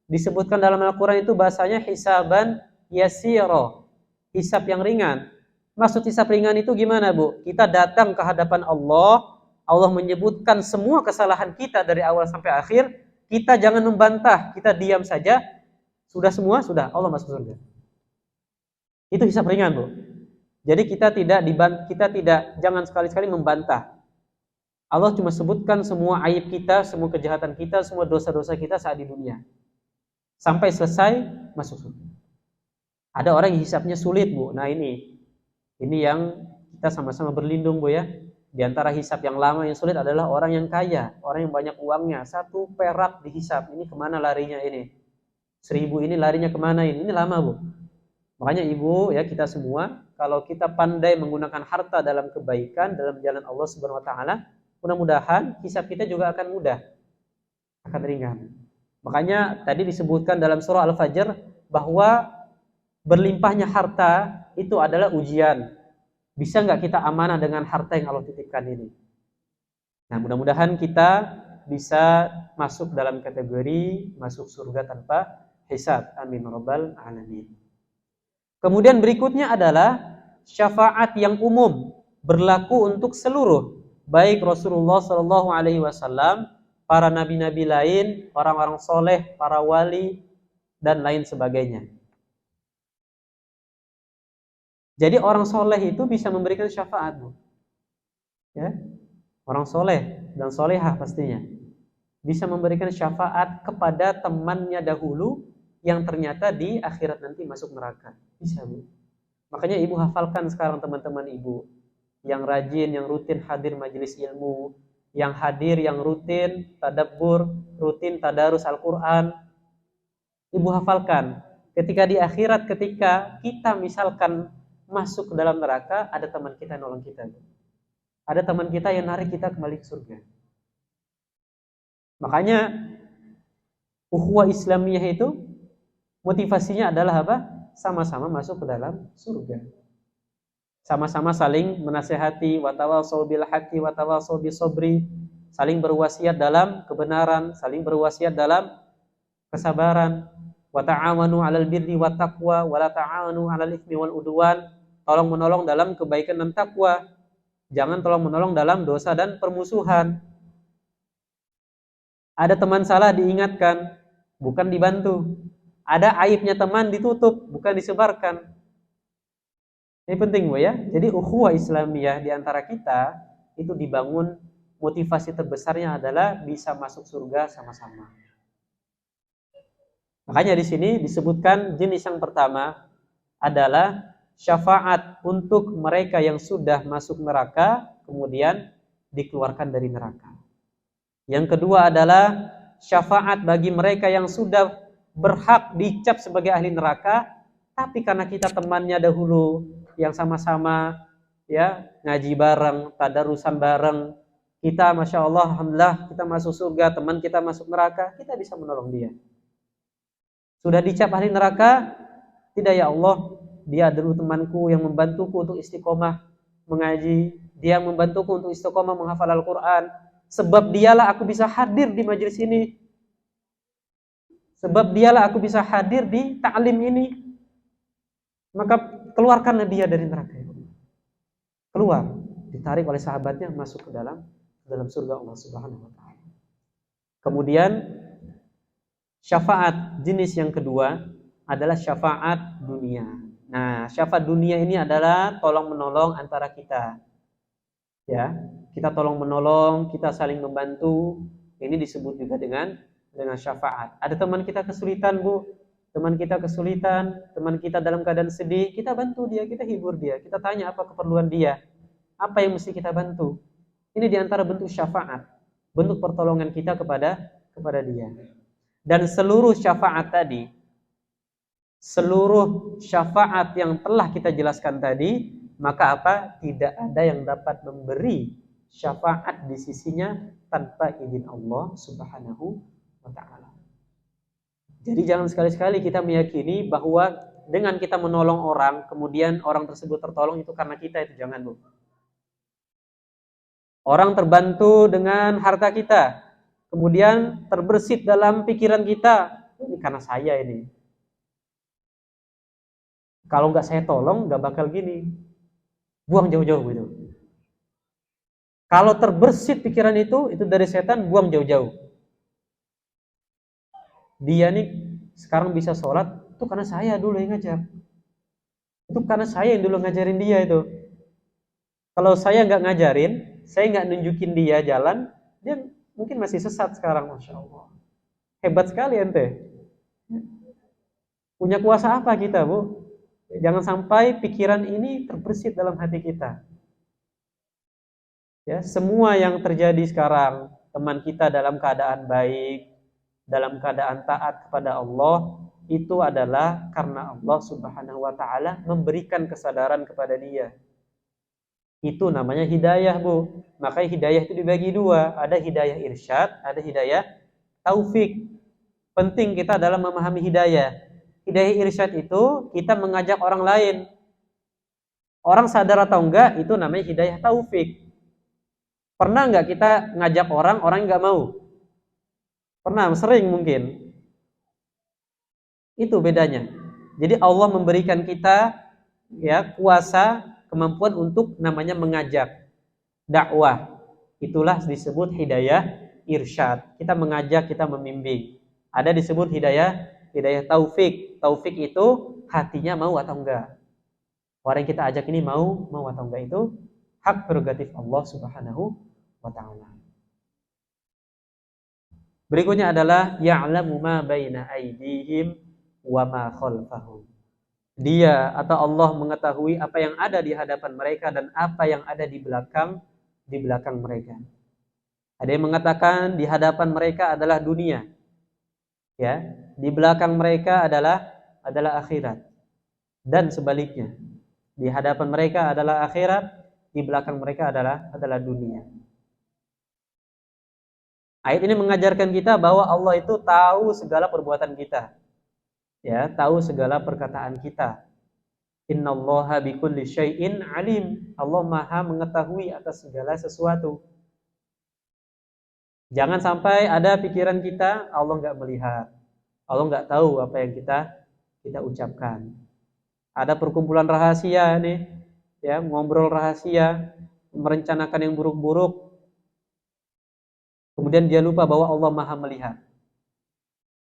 Disebutkan dalam Al-Quran itu bahasanya hisaban yasiro, hisab yang ringan. Maksud hisab ringan itu gimana, Bu? Kita datang ke hadapan Allah, Allah menyebutkan semua kesalahan kita dari awal sampai akhir, kita jangan membantah, kita diam saja, sudah semua, sudah, Allah masuk surga. Itu hisab ringan, Bu. Jadi kita jangan sekali-sekali membantah. Allah cuma sebutkan semua aib kita, semua kejahatan kita, semua dosa-dosa kita saat di dunia. Sampai selesai, masuk surga. Ada orang yang hisabnya sulit, Bu. Nah ini yang kita sama-sama berlindung, Bu ya. Di antara hisab yang lama yang sulit adalah orang yang kaya, orang yang banyak uangnya. 1 perak dihisab, ini kemana larinya ini? 1.000 ini larinya kemana ini? Ini lama, Bu. Makanya Ibu ya, kita semua, kalau kita pandai menggunakan harta dalam kebaikan, dalam jalan Allah Subhanahu Wa Taala, mudah-mudahan hisab kita juga akan mudah, akan ringan. Makanya tadi disebutkan dalam surah Al-Fajr bahwa berlimpahnya harta itu adalah ujian. Bisa nggak kita amanah dengan harta yang Allah titipkan ini? Nah, mudah-mudahan kita bisa masuk dalam kategori masuk surga tanpa hisab. Amin rabbal alamin. Kemudian berikutnya adalah syafaat yang umum, berlaku untuk seluruh, baik Rasulullah Shallallahu Alaihi Wasallam, para nabi-nabi lain, orang-orang soleh, para wali, dan lain sebagainya. Jadi orang soleh itu bisa memberikan syafaat, Bu. Ya, orang soleh dan solehah pastinya bisa memberikan syafaat kepada temannya dahulu yang ternyata di akhirat nanti masuk neraka. Bisa, Bu. Makanya Ibu hafalkan sekarang teman-teman Ibu yang rajin, yang rutin hadir majelis ilmu, yang hadir, yang rutin tadabbur, rutin tadarus Al-Quran. Ibu hafalkan, ketika di akhirat, ketika kita misalkan masuk ke dalam neraka, ada teman kita yang nolong kita. Ada teman kita yang narik kita kembali ke surga. Makanya ukhuwah Islamiyah itu motivasinya adalah apa? Sama-sama masuk ke dalam surga. Sama-sama saling menasehati, watawasau bil haqqi watawasau bis sabri, saling berwasiat dalam kebenaran, saling berwasiat dalam kesabaran. Wa ta'awanu 'alal birri wat taqwa wa la ta'awanu 'alal itsmi wal udwan. Tolong menolong dalam kebaikan dan takwa. Jangan tolong menolong dalam dosa dan permusuhan. Ada teman salah diingatkan, bukan dibantu. Ada aibnya teman ditutup, bukan disebarkan. Ini penting, Bu ya. Jadi ukhuwah Islamiyah di antara kita itu dibangun, motivasi terbesarnya adalah bisa masuk surga sama-sama. Makanya di sini disebutkan jenis yang pertama adalah syafaat untuk mereka yang sudah masuk neraka kemudian dikeluarkan dari neraka. Yang kedua adalah syafaat bagi mereka yang sudah berhak dicap sebagai ahli neraka, tapi karena kita temannya dahulu yang sama-sama ya ngaji bareng, tadarusan bareng, kita masya Allah, alhamdulillah kita masuk surga, teman kita masuk neraka, kita bisa menolong dia. Sudah dicap ahli neraka, tidak ya Allah, dia dulu temanku yang membantuku untuk istiqomah mengaji, dia membantuku untuk istiqomah menghafal Al-Quran. Sebab dialah aku bisa hadir di majelis ini. Sebab dialah aku bisa hadir di ta'lim ini. Maka keluarkanlah dia dari neraka. Keluar, ditarik oleh sahabatnya masuk ke dalam surga Allah Subhanahu wa taala. Kemudian syafaat jenis yang kedua adalah syafaat dunia. Nah, syafaat dunia ini adalah tolong menolong antara kita. Ya, kita tolong menolong, kita saling membantu. Ini disebut juga dengan syafaat. Ada teman kita kesulitan, Bu. Teman kita kesulitan, teman kita dalam keadaan sedih, kita bantu dia, kita hibur dia, kita tanya apa keperluan dia, apa yang mesti kita bantu. Ini diantara bentuk syafaat, bentuk pertolongan kita kepada dia. Dan seluruh syafaat tadi, seluruh syafaat yang telah kita jelaskan tadi, maka apa? Tidak ada yang dapat memberi syafaat di sisinya tanpa izin Allah Subhanahu wa ta'ala. Jadi jangan sekali-sekali kita meyakini bahwa dengan kita menolong orang, kemudian orang tersebut tertolong itu karena kita, itu jangan, Bu. Orang terbantu dengan harta kita, kemudian terbersit dalam pikiran kita, ini karena saya ini. Kalau nggak saya tolong, nggak bakal gini. Buang jauh-jauh gitu. Kalau terbersit pikiran itu dari setan, buang jauh-jauh. Dia nih sekarang bisa sholat, itu karena saya dulu yang ngajak. Itu karena saya yang dulu ngajarin dia itu. Kalau saya nggak ngajarin, saya nggak nunjukin dia jalan, dia mungkin masih sesat sekarang, Masya Allah. Hebat sekali ente. Punya kuasa apa kita, Bu? Jangan sampai pikiran ini terbersit dalam hati kita. Ya, semua yang terjadi sekarang, teman kita dalam keadaan baik, dalam keadaan taat kepada Allah, itu adalah karena Allah Subhanahu wa ta'ala memberikan kesadaran kepada dia. Itu namanya hidayah, Bu. Makanya hidayah itu dibagi dua, ada hidayah irsyad, ada hidayah taufik. Penting kita dalam memahami hidayah. Hidayah irsyad itu kita mengajak orang lain. Orang sadar atau enggak, itu namanya hidayah taufik. Pernah enggak kita ngajak orang yang enggak mau? Pernah, sering mungkin. Itu bedanya. Jadi Allah memberikan kita ya kuasa, kemampuan untuk namanya mengajak, dakwah. Itulah disebut hidayah irsyad. Kita mengajak, kita membimbing. Ada disebut hidayah taufik. Taufik itu hatinya mau atau enggak. Orang yang kita ajak ini mau atau enggak, itu hak prerogatif Allah Subhanahu wa ta'ala. Berikutnya adalah ya'lamu ma baina aydihim wa ma khalfahum. Dia atau Allah mengetahui apa yang ada di hadapan mereka dan apa yang ada di belakang mereka. Ada yang mengatakan di hadapan mereka adalah dunia. Ya, di belakang mereka adalah akhirat. Dan sebaliknya. Di hadapan mereka adalah akhirat, di belakang mereka adalah dunia. Ayat ini mengajarkan kita bahwa Allah itu tahu segala perbuatan kita. Ya, tahu segala perkataan kita. Innallaha bikulli syai'in alim. Allah Maha mengetahui atas segala sesuatu. Jangan sampai ada pikiran kita Allah enggak melihat. Allah enggak tahu apa yang kita ucapkan. Ada perkumpulan rahasia nih, ya, ngobrol rahasia, merencanakan yang buruk-buruk. Kemudian dia lupa bahwa Allah Maha melihat.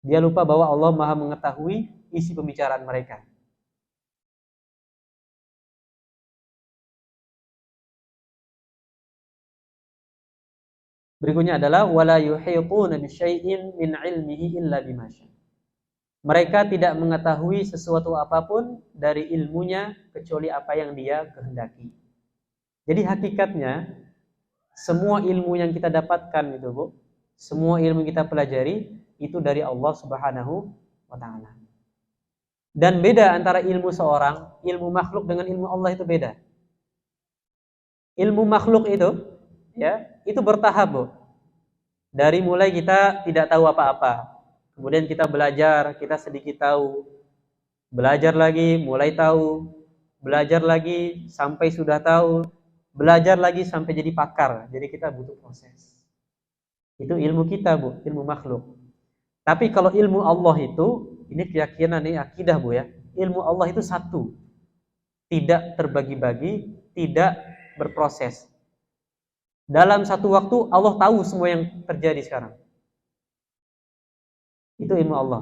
Dia lupa bahwa Allah Maha mengetahui isi pembicaraan mereka. Berikutnya adalah wala yuhituna bisyai'in min 'ilmihi illa bima syaa. Mereka tidak mengetahui sesuatu apapun dari ilmunya kecuali apa yang dia kehendaki. Jadi hakikatnya semua ilmu yang kita dapatkan itu, Bu, semua ilmu yang kita pelajari itu dari Allah Subhanahu wa ta'ala. Dan beda antara ilmu seorang, ilmu makhluk dengan ilmu Allah itu beda. Ilmu makhluk itu, ya, itu bertahap, Bu. Dari mulai kita tidak tahu apa-apa, kemudian kita belajar, kita sedikit tahu, belajar lagi, mulai tahu, belajar lagi sampai sudah tahu, belajar lagi sampai jadi pakar. Jadi kita butuh proses. Itu ilmu kita, Bu, ilmu makhluk. Tapi kalau ilmu Allah itu, ini keyakinan, ini akidah, Bu, ya. Ilmu Allah itu satu. Tidak terbagi-bagi, tidak berproses. Dalam satu waktu Allah tahu semua yang terjadi sekarang. Itu ilmu Allah.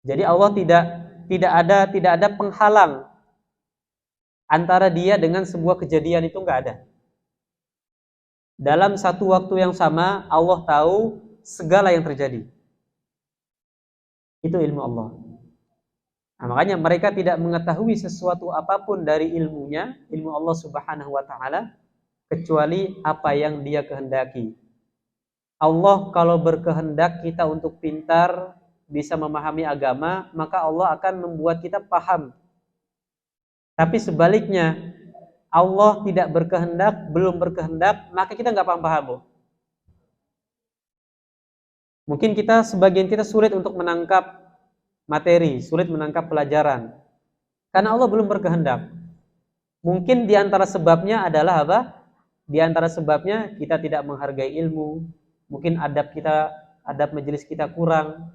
Jadi Allah tidak ada penghalang antara dia dengan sebuah kejadian, itu enggak ada. Dalam satu waktu yang sama Allah tahu segala yang terjadi. Itu ilmu Allah. Nah, makanya mereka tidak mengetahui sesuatu apapun dari ilmunya, ilmu Allah Subhanahu wa taala, kecuali apa yang Dia kehendaki. Allah kalau berkehendak kita untuk pintar, bisa memahami agama, maka Allah akan membuat kita paham. Tapi sebaliknya, Allah tidak berkehendak, belum berkehendak, maka kita nggak paham-paham, Bu. Mungkin sebagian kita sulit untuk menangkap materi, sulit menangkap pelajaran. Karena Allah belum berkehendak. Mungkin di antara sebabnya adalah apa? Di antara sebabnya kita tidak menghargai ilmu. Mungkin adab majelis kita kurang.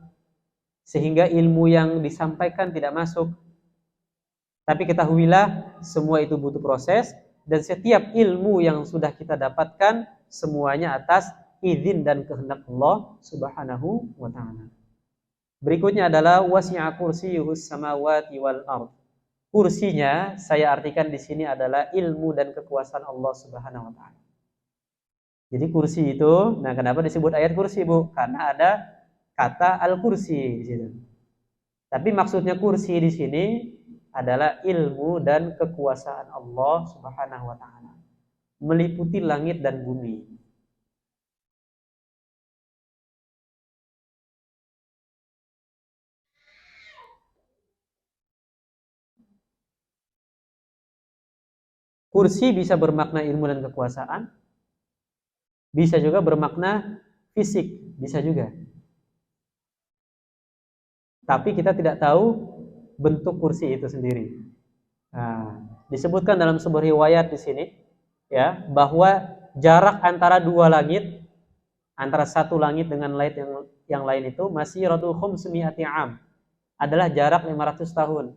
Sehingga ilmu yang disampaikan tidak masuk. Tapi ketahuilah, semua itu butuh proses. Dan setiap ilmu yang sudah kita dapatkan, semuanya atas izin dan kehendak Allah Subhanahu wa ta'ala. Berikutnya adalah wasi'a kursiyyuhus samawati wal ardh. Kursinya saya artikan di sini adalah ilmu dan kekuasaan Allah Subhanahu wa taala. Jadi kursi itu, nah kenapa disebut ayat kursi, Bu? Karena ada kata al-kursi di situ. Tapi maksudnya kursi di sini adalah ilmu dan kekuasaan Allah Subhanahu wa taala, meliputi langit dan bumi. Kursi bisa bermakna ilmu dan kekuasaan, bisa juga bermakna fisik, bisa juga. Tapi kita tidak tahu bentuk kursi itu sendiri. Nah, disebutkan dalam sebuah riwayat di sini, ya, bahwa jarak antara dua langit, antara satu langit dengan langit yang lain itu masih radul khumsmi'ati am, adalah jarak 500 tahun.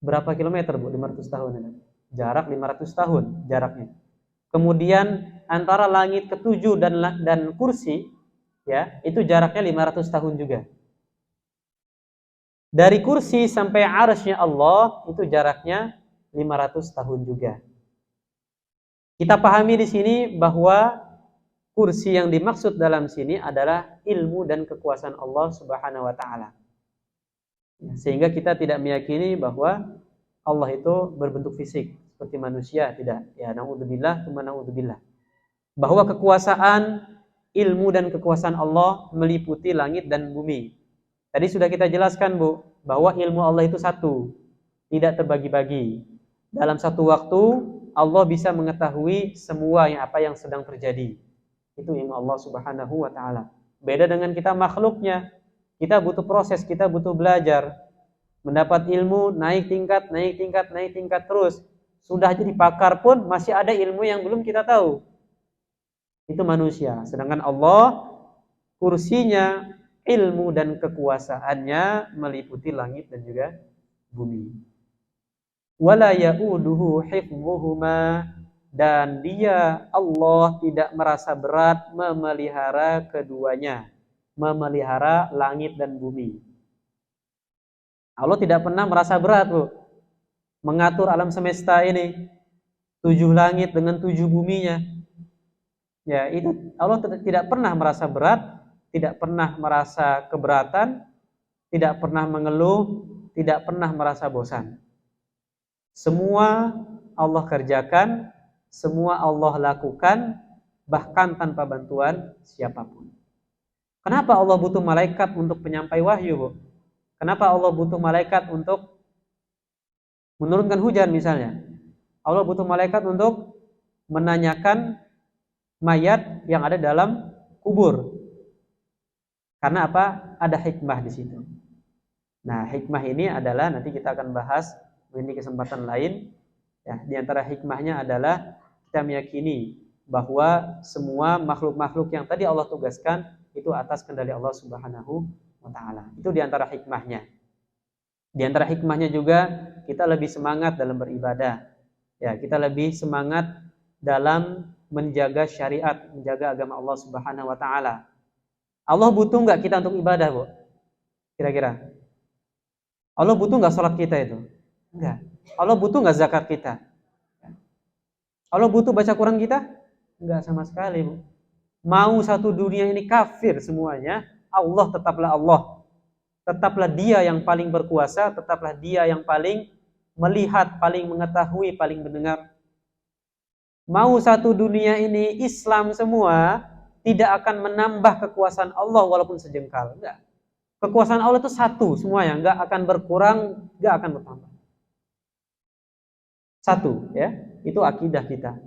Berapa kilometer, Bu? 500 tahun ini. Jarak 500 tahun jaraknya. Kemudian antara langit ketujuh dan kursi, ya, itu jaraknya 500 tahun juga. Dari kursi sampai arsy-Nya Allah itu jaraknya 500 tahun juga. Kita pahami di sini bahwa kursi yang dimaksud dalam sini adalah ilmu dan kekuasaan Allah Subhanahu wa taala. Sehingga kita tidak meyakini bahwa Allah itu berbentuk fisik seperti manusia, tidak. Ya, naudzubillah, tsumma naudzubillah. Bahwa kekuasaan, ilmu dan kekuasaan Allah meliputi langit dan bumi. Tadi sudah kita jelaskan, Bu, bahwa ilmu Allah itu satu, tidak terbagi-bagi. Dalam satu waktu Allah bisa mengetahui semua apa yang sedang terjadi. Itu ilmu Allah Subhanahu wa taala. Beda dengan kita makhluknya. Kita butuh proses, kita butuh belajar. Mendapat ilmu, naik tingkat terus. Sudah jadi pakar pun masih ada ilmu yang belum kita tahu. Itu manusia. Sedangkan Allah, kursinya, ilmu dan kekuasaannya meliputi langit dan juga bumi. Wala ya'uduhu hifdhuhuma, dan dia Allah tidak merasa berat memelihara keduanya, memelihara langit dan bumi. Allah tidak pernah merasa berat, Bu, mengatur alam semesta ini, 7 langit dengan 7 buminya. Ya, itu Allah tidak pernah merasa berat, tidak pernah merasa keberatan, tidak pernah mengeluh, tidak pernah merasa bosan. Semua Allah kerjakan, semua Allah lakukan, bahkan tanpa bantuan siapapun. Kenapa Allah butuh malaikat untuk penyampai wahyu, Bu? Kenapa Allah butuh malaikat untuk menurunkan hujan misalnya? Allah butuh malaikat untuk menanyakan mayat yang ada dalam kubur. Karena apa? Ada hikmah di situ. Nah, hikmah ini adalah nanti kita akan bahas di kesempatan lain. Ya, di antara hikmahnya adalah kita meyakini bahwa semua makhluk-makhluk yang tadi Allah tugaskan itu atas kendali Allah Subhanahu wa taala. Itu di antara hikmahnya. Di antara hikmahnya juga kita lebih semangat dalam beribadah. Ya, kita lebih semangat dalam menjaga syariat, menjaga agama Allah Subhanahu wa taala. Allah butuh nggak kita untuk ibadah, Bu? Kira-kira. Allah butuh nggak sholat kita itu? Enggak. Allah butuh nggak zakat kita? Allah butuh baca Quran kita? Enggak sama sekali, Bu. Mau satu dunia ini kafir semuanya, Allah tetaplah Allah. Tetaplah Dia yang paling berkuasa, tetaplah Dia yang paling melihat, paling mengetahui, paling mendengar. Mau satu dunia ini Islam semua, tidak akan menambah kekuasaan Allah walaupun sejengkal. Enggak. Kekuasaan Allah itu satu semuanya, enggak akan berkurang, enggak akan bertambah. Satu, ya. Itu akidah kita.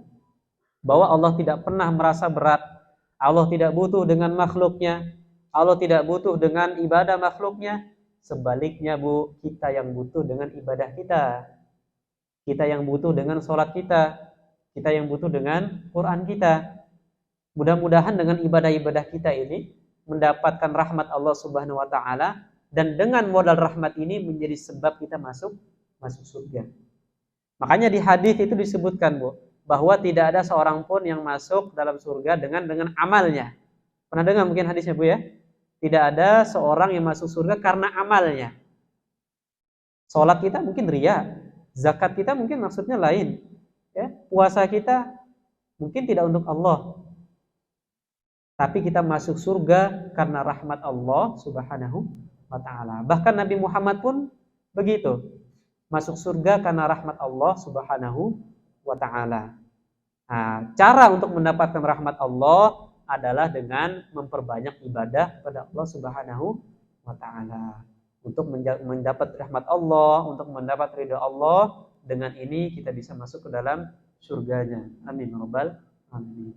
Bahwa Allah tidak pernah merasa berat. Allah tidak butuh dengan makhluknya. Allah tidak butuh dengan ibadah makhluknya. Sebaliknya, Bu, kita yang butuh dengan ibadah kita. Kita yang butuh dengan sholat kita. Kita yang butuh dengan Quran kita. Mudah-mudahan dengan ibadah-ibadah kita ini mendapatkan rahmat Allah Subhanahu wa taala, dan dengan modal rahmat ini menjadi sebab kita masuk surga. Makanya di hadis itu disebutkan, Bu, bahwa tidak ada seorang pun yang masuk dalam surga dengan amalnya. Pernah dengar mungkin hadisnya, Bu, ya? Tidak ada seorang yang masuk surga karena amalnya. Salat kita mungkin riya, zakat kita mungkin maksudnya lain, ya. Puasa kita mungkin tidak untuk Allah. Tapi kita masuk surga karena rahmat Allah Subhanahu wa taala. Bahkan Nabi Muhammad pun begitu. Masuk surga karena rahmat Allah Subhanahu wa taala. Nah, cara untuk mendapatkan rahmat Allah adalah dengan memperbanyak ibadah kepada Allah Subhanahu wa taala. Untuk mendapat rahmat Allah, untuk mendapat ridha Allah, dengan ini kita bisa masuk ke dalam surganya. Amin ya rabbal alamin.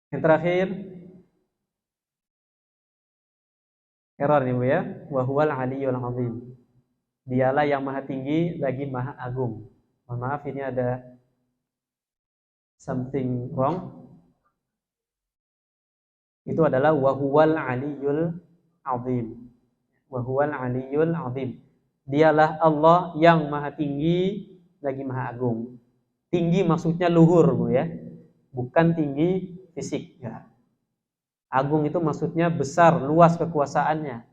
Yang terakhir, error nih, Bu, ya. Wa huwal aliyyul azim. Dialah yang maha tinggi lagi maha agung. Mohon maaf, ini ada something wrong. Itu adalah wa huwal aliyyul azim. Wa huwal aliyyul azim. Dialah Allah yang maha tinggi lagi maha agung. Tinggi maksudnya luhur, Bu, ya. Bukan tinggi fisik, ya. Agung itu maksudnya besar, luas kekuasaannya,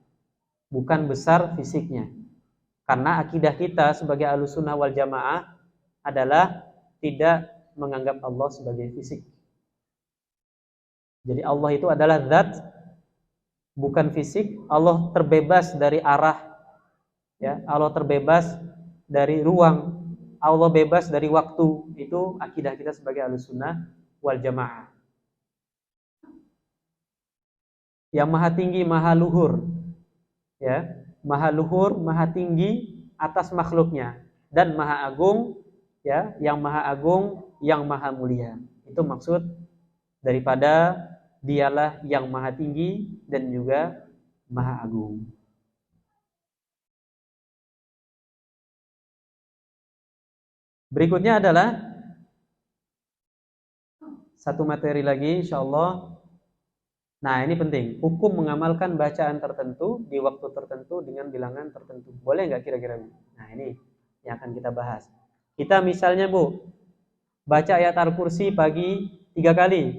bukan besar fisiknya. Karena akidah kita sebagai Ahlussunnah wal Jamaah adalah tidak menganggap Allah sebagai fisik. Jadi Allah itu adalah zat, bukan fisik. Allah terbebas dari arah, ya. Allah terbebas dari ruang. Allah bebas dari waktu. Itu akidah kita sebagai Ahlussunnah wal Jamaah. Yang maha tinggi, maha luhur, ya, maha luhur, maha tinggi atas makhluknya, dan maha agung, ya, yang maha agung, yang maha mulia. Itu maksud daripada dialah yang maha tinggi dan juga maha agung. Berikutnya adalah satu materi lagi, insyaallah. Nah, ini penting. Hukum mengamalkan bacaan tertentu di waktu tertentu dengan bilangan tertentu. Boleh nggak kira-kira? Nah, ini yang akan kita bahas. Kita misalnya, Bu, baca ayat Al-Kursi pagi 3 kali.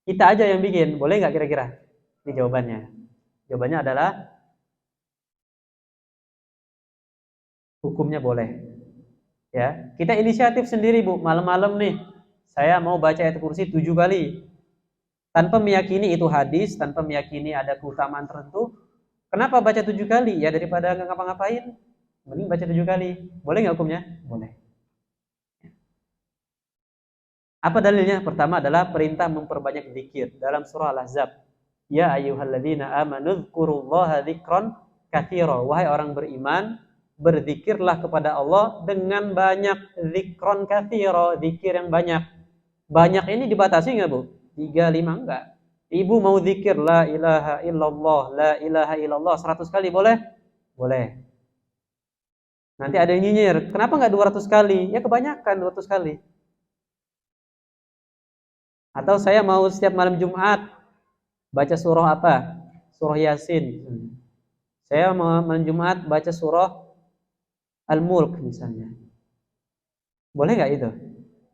Kita aja yang bikin. Boleh nggak kira-kira? Ini jawabannya. Jawabannya adalah hukumnya boleh. Ya, kita inisiatif sendiri, Bu. Malam-malam nih, saya mau baca ayat Kursi 7 kali. Tanpa meyakini itu hadis, tanpa meyakini ada keutamaan tertentu. Kenapa baca 7 kali? Ya daripada nggak ngapa-ngapain, mending baca 7 kali. Boleh nggak hukumnya? Boleh. Apa dalilnya? Pertama adalah perintah memperbanyak zikir dalam surah Al-Ahzab. Ya ayyuhalladzina amanu dzkurullaha dzikran katsira. Wahai orang beriman, berzikirlah kepada Allah dengan banyak, dzikran katsira, zikir yang banyak. Banyak ini dibatasi nggak, Bu? 3, 5 enggak. Ibu mau zikir la ilaha illallah, la ilaha illallah 100 kali boleh? Boleh. Nanti ada yang nyinyir, kenapa enggak 200 kali? Ya kebanyakan 200 kali. Atau saya mau setiap malam Jumat baca surah apa? Surah Yasin. Saya mau malam Jumat baca surah Al-Mulk misalnya. Boleh enggak itu?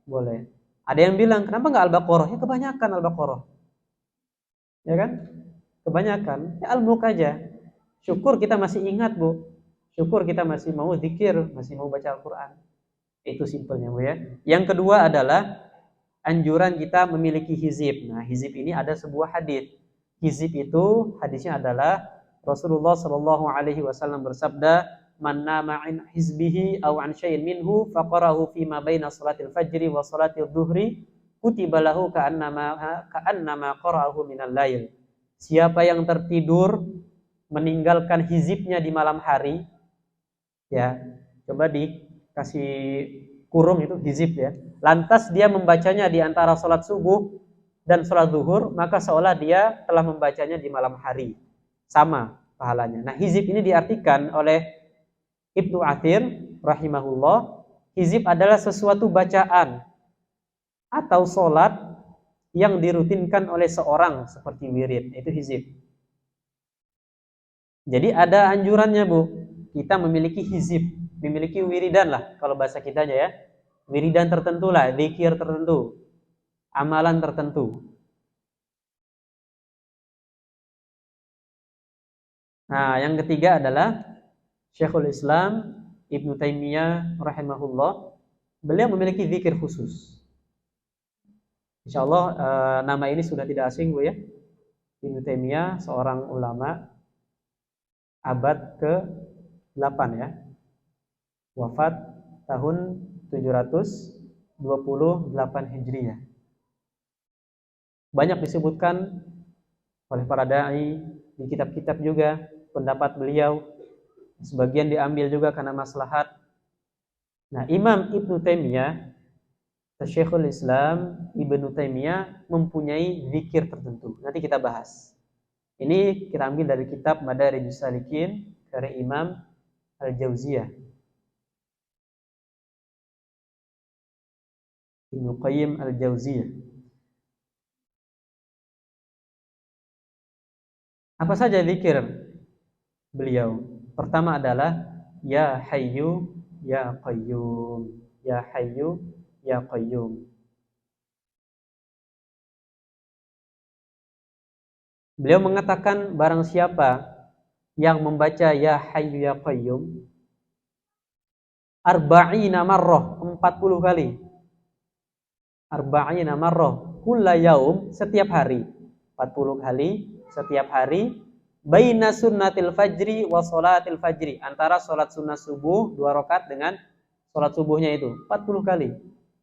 Boleh. Ada yang bilang, kenapa nggak Al-Baqarah? Ya kebanyakan Al-Baqarah. Ya kan? Kebanyakan. Ya Al-Mulk aja. Syukur kita masih ingat, Bu. Syukur kita masih mau zikir, masih mau baca Al-Quran. Itu simpelnya, Bu ya. Yang kedua adalah anjuran kita memiliki hizib. Nah, hizib ini ada sebuah hadis. Hizib itu hadisnya adalah Rasulullah Shallallahu Alaihi Wasallam bersabda, "Man nama an hizbihi aw an syai'in minhu faqarahu fi ma baina salatil fajri wa salatil dhuhri kutiba lahu ka'annama qara'ahu minal lail." Siapa yang tertidur meninggalkan hizibnya di malam hari, ya, coba dikasih kurung itu hizib ya. Lantas dia membacanya di antara sholat subuh dan sholat zuhur, maka seolah dia telah membacanya di malam hari. Sama pahalanya. Nah, hizib ini diartikan oleh Ibnu Athir rahimahullah, hizib adalah sesuatu bacaan atau sholat yang dirutinkan oleh seorang seperti wirid, itu hizib. Jadi ada anjurannya, Bu. Kita memiliki hizib, memiliki wiridan lah kalau bahasa kita aja ya. Wiridan tertentu lah, zikir tertentu, amalan tertentu. Nah, yang ketiga adalah Syekhul Islam Ibnu Taimiyah rahimahullah. Beliau memiliki zikir khusus. Insyaallah nama ini sudah tidak asing, Bu ya. Ibnu Taimiyah seorang ulama abad ke-8 ya. Wafat tahun 728 Hijriah. Banyak disebutkan oleh para dai di kitab-kitab juga pendapat beliau, sebagian diambil juga karena maslahat. Nah, Imam Ibnu Taimiyah, Syekhul Islam Ibnu Taimiyah mempunyai zikir tertentu. Nanti kita bahas. Ini kita ambil dari kitab Madarijus Salikin karya Imam Al-Jauziyah. Ibnu Qayyim Al-Jauziyah. Apa saja zikir beliau? Pertama adalah Ya Hayyu Ya Qayyum. Ya Hayyu Ya Qayyum. Beliau mengatakan barang siapa yang membaca Ya Hayyu Ya Qayyum arba'ina marrah, 40 kali. Arba'ina marrah kulla yaum, setiap hari. 40 kali setiap hari. Baina sunnatil fajri wa sholatil fajri, antara sholat sunnah subuh 2 rakaat dengan sholat subuhnya itu 40 kali.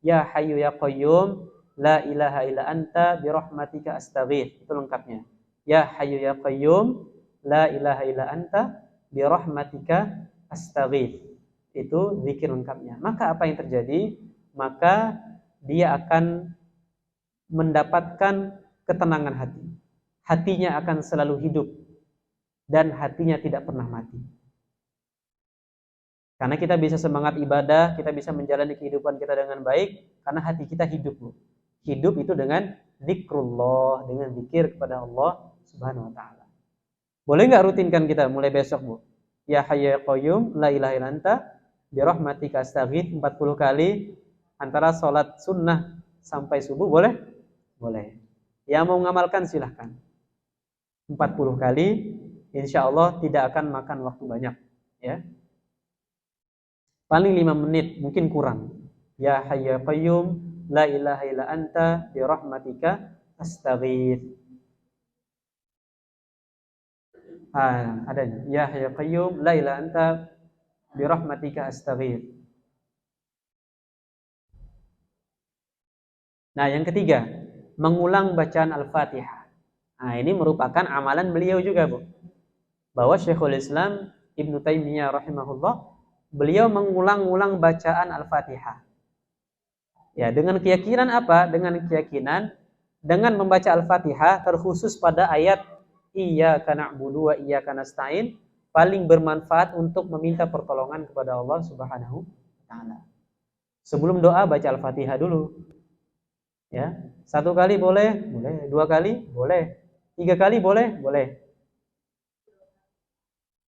Ya Hayyu Ya Qayyum la ilaha illa anta birahmatika astaghits, itu lengkapnya. Ya Hayyu Ya Qayyum la ilaha illa anta birahmatika astaghits, itu zikir lengkapnya. Maka apa yang terjadi? Maka dia akan mendapatkan ketenangan hati. Hatinya akan selalu hidup dan hatinya tidak pernah mati. Karena kita bisa semangat ibadah, kita bisa menjalani kehidupan kita dengan baik karena hati kita hidup, Bu. Hidup itu dengan zikrullah, dengan zikir kepada Allah Subhanahu wa taala. Boleh enggak rutinkan kita mulai besok, Bu? Ya Hayyu Ya Qayyum la ilaha illa anta birahmatika astaghits 40 kali antara sholat sunnah sampai subuh, boleh? Boleh. Yang mau mengamalkan silahkan. 40 kali, insya Allah tidak akan makan waktu banyak. Ya. Paling 5 menit, mungkin kurang. Ya Hayyu Ya Qayyum la ilaha illa anta birahmatika astaghits. Adanya. Ya Hayyu Ya Qayyum la ilaha anta birahmatika astaghits. Nah, yang ketiga, mengulang bacaan Al-Fatihah. Nah, ini merupakan amalan beliau juga, Bu. Bahwa Syekhul Islam Ibnu Taimiyah rahimahullah, beliau mengulang-ulang bacaan Al-Fatihah. Ya, dengan keyakinan apa? Dengan keyakinan dengan membaca Al-Fatihah terkhusus pada ayat Iyyaka na'budu wa iyyaka nasta'in paling bermanfaat untuk meminta pertolongan kepada Allah Subhanahu wa taala. Sebelum doa baca Al-Fatihah dulu. Ya, 1 kali boleh, 2 kali boleh, 3 kali boleh.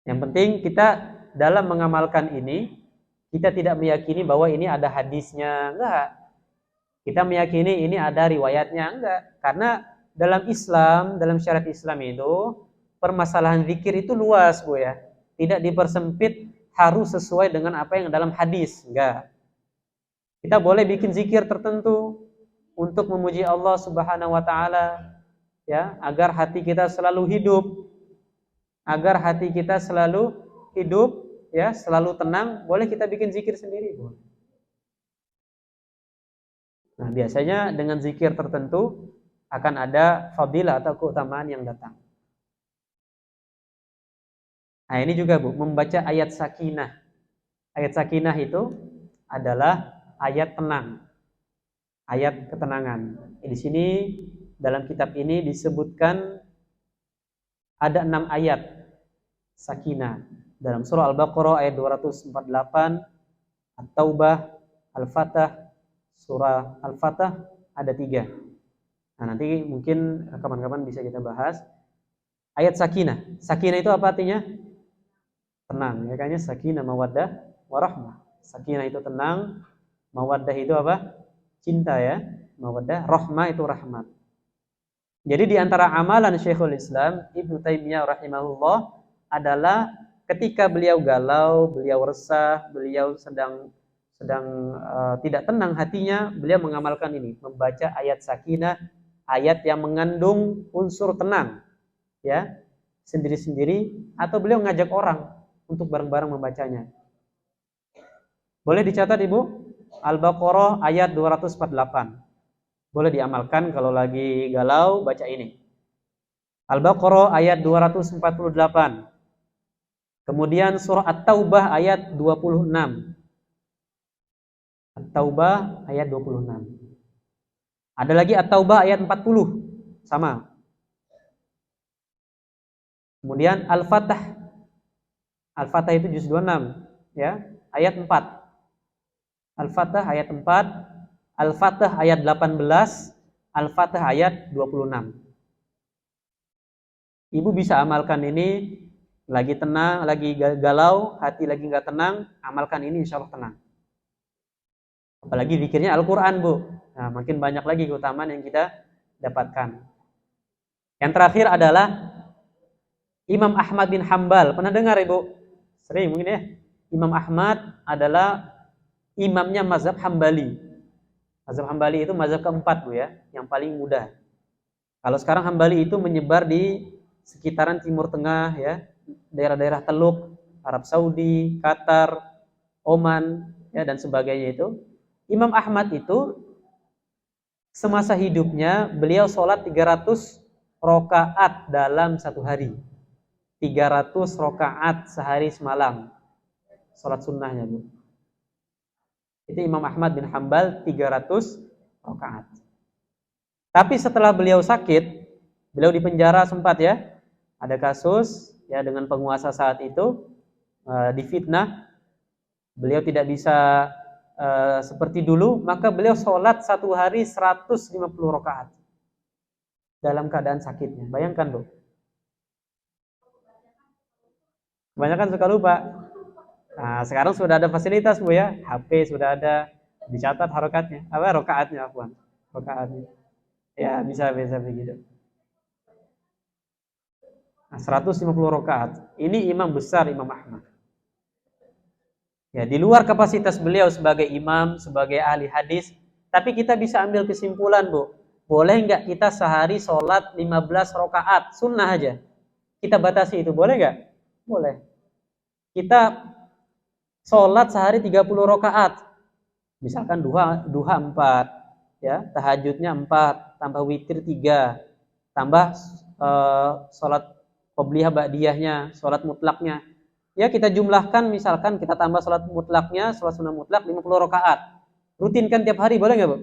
Yang penting kita dalam mengamalkan ini, kita tidak meyakini bahwa ini ada hadisnya, enggak. Kita meyakini ini ada riwayatnya, enggak. Karena dalam Islam, dalam syariat Islam itu, permasalahan zikir itu luas, Bu ya. Tidak dipersempit harus sesuai dengan apa yang dalam hadis, enggak. Kita boleh bikin zikir tertentu untuk memuji Allah Subhanahu wa taala, ya, agar hati kita selalu hidup, ya, selalu tenang. Boleh kita bikin zikir sendiri, Bu. Nah, biasanya dengan zikir tertentu akan ada fadilah atau keutamaan yang datang. Nah, ini juga, Bu, membaca ayat sakinah. Ayat sakinah itu adalah ayat tenang, ayat ketenangan. Di sini dalam kitab ini disebutkan ada 6 ayat sakinah. Dalam surah Al-Baqarah ayat 248, At-Taubah, Al-Fatah, surah Al-Fatah ada 3. Nah, nanti mungkin kapan-kapan bisa kita bahas. Ayat sakinah. Sakinah itu apa artinya? Tenang. Ya kayaknya sakinah, mawaddah, warahmah. Sakinah itu tenang, mawaddah itu apa? Cinta ya. Mawaddah, rahmah itu rahmat. Jadi di antara amalan Syekhul Islam Ibnu Taimiyah rahimahullah adalah ketika beliau galau, beliau resah, beliau sedang tidak tenang hatinya, beliau mengamalkan ini, membaca ayat sakinah, ayat yang mengandung unsur tenang, ya, sendiri-sendiri, atau beliau ngajak orang untuk bareng-bareng membacanya. Boleh dicatat, Ibu, Al-Baqarah ayat 248. Boleh diamalkan kalau lagi galau, baca ini. Al-Baqarah ayat 248. Kemudian surah At-Taubah ayat 26. At-Taubah ayat 26. Ada lagi At-Taubah ayat 40. Sama. Kemudian Al-Fatah. Al-Fatah itu juz 26, ya, ayat 4. Al-Fatah ayat 4, Al-Fatah ayat 18, Al-Fatah ayat 26. Ibu bisa amalkan ini, lagi tenang, lagi galau, hati lagi nggak tenang, amalkan ini insya Allah tenang. Apalagi zikirnya Al-Quran, Bu. Nah, makin banyak lagi keutamaan yang kita dapatkan. Yang terakhir adalah Imam Ahmad bin Hambal. Pernah dengar, Ibu? Sering mungkin ya. Imam Ahmad adalah imamnya mazhab Hambali. Mazhab Hambali itu mazhab keempat, Bu ya, yang paling mudah. Kalau sekarang Hambali itu menyebar di sekitaran Timur Tengah ya, daerah-daerah Teluk, Arab Saudi, Qatar, Oman ya, dan sebagainya itu. Imam Ahmad itu semasa hidupnya beliau sholat 300 rakaat dalam satu hari. 300 rakaat sehari semalam. Sholat sunnahnya, Bu. Itu Imam Ahmad bin Hambal 300 rakaat. Tapi setelah beliau sakit, beliau di penjara sempat ya. Ada kasus ya dengan penguasa saat itu difitnah. Beliau tidak bisa seperti dulu, maka beliau sholat satu hari 150 rakaat dalam keadaan sakitnya. Bayangkan, Bu. Kebanyakan suka lupa. Nah, sekarang sudah ada fasilitas, Bu ya. HP sudah ada, dicatat harokatnya. Rakaatnya, afwan. Rakaatnya. Ya, bisa begitu. Nah, 150 rakaat. Ini imam besar Imam Ahmad. Ya, di luar kapasitas beliau sebagai imam, sebagai ahli hadis, tapi kita bisa ambil kesimpulan, Bu. Boleh nggak kita sehari sholat 15 rakaat, sunnah aja. Kita batasi itu, boleh nggak? Boleh. Kita sholat sehari 30 rakaat. Misalkan duha 4, ya, tahajudnya 4, tambah witir 3, tambah sholat qobliyah ba'diyahnya, sholat mutlaknya. Ya, kita jumlahkan, misalkan kita tambah sholat mutlaknya, sholat sunnah mutlak 50 rakaat. Rutinkan tiap hari, boleh nggak, Bu?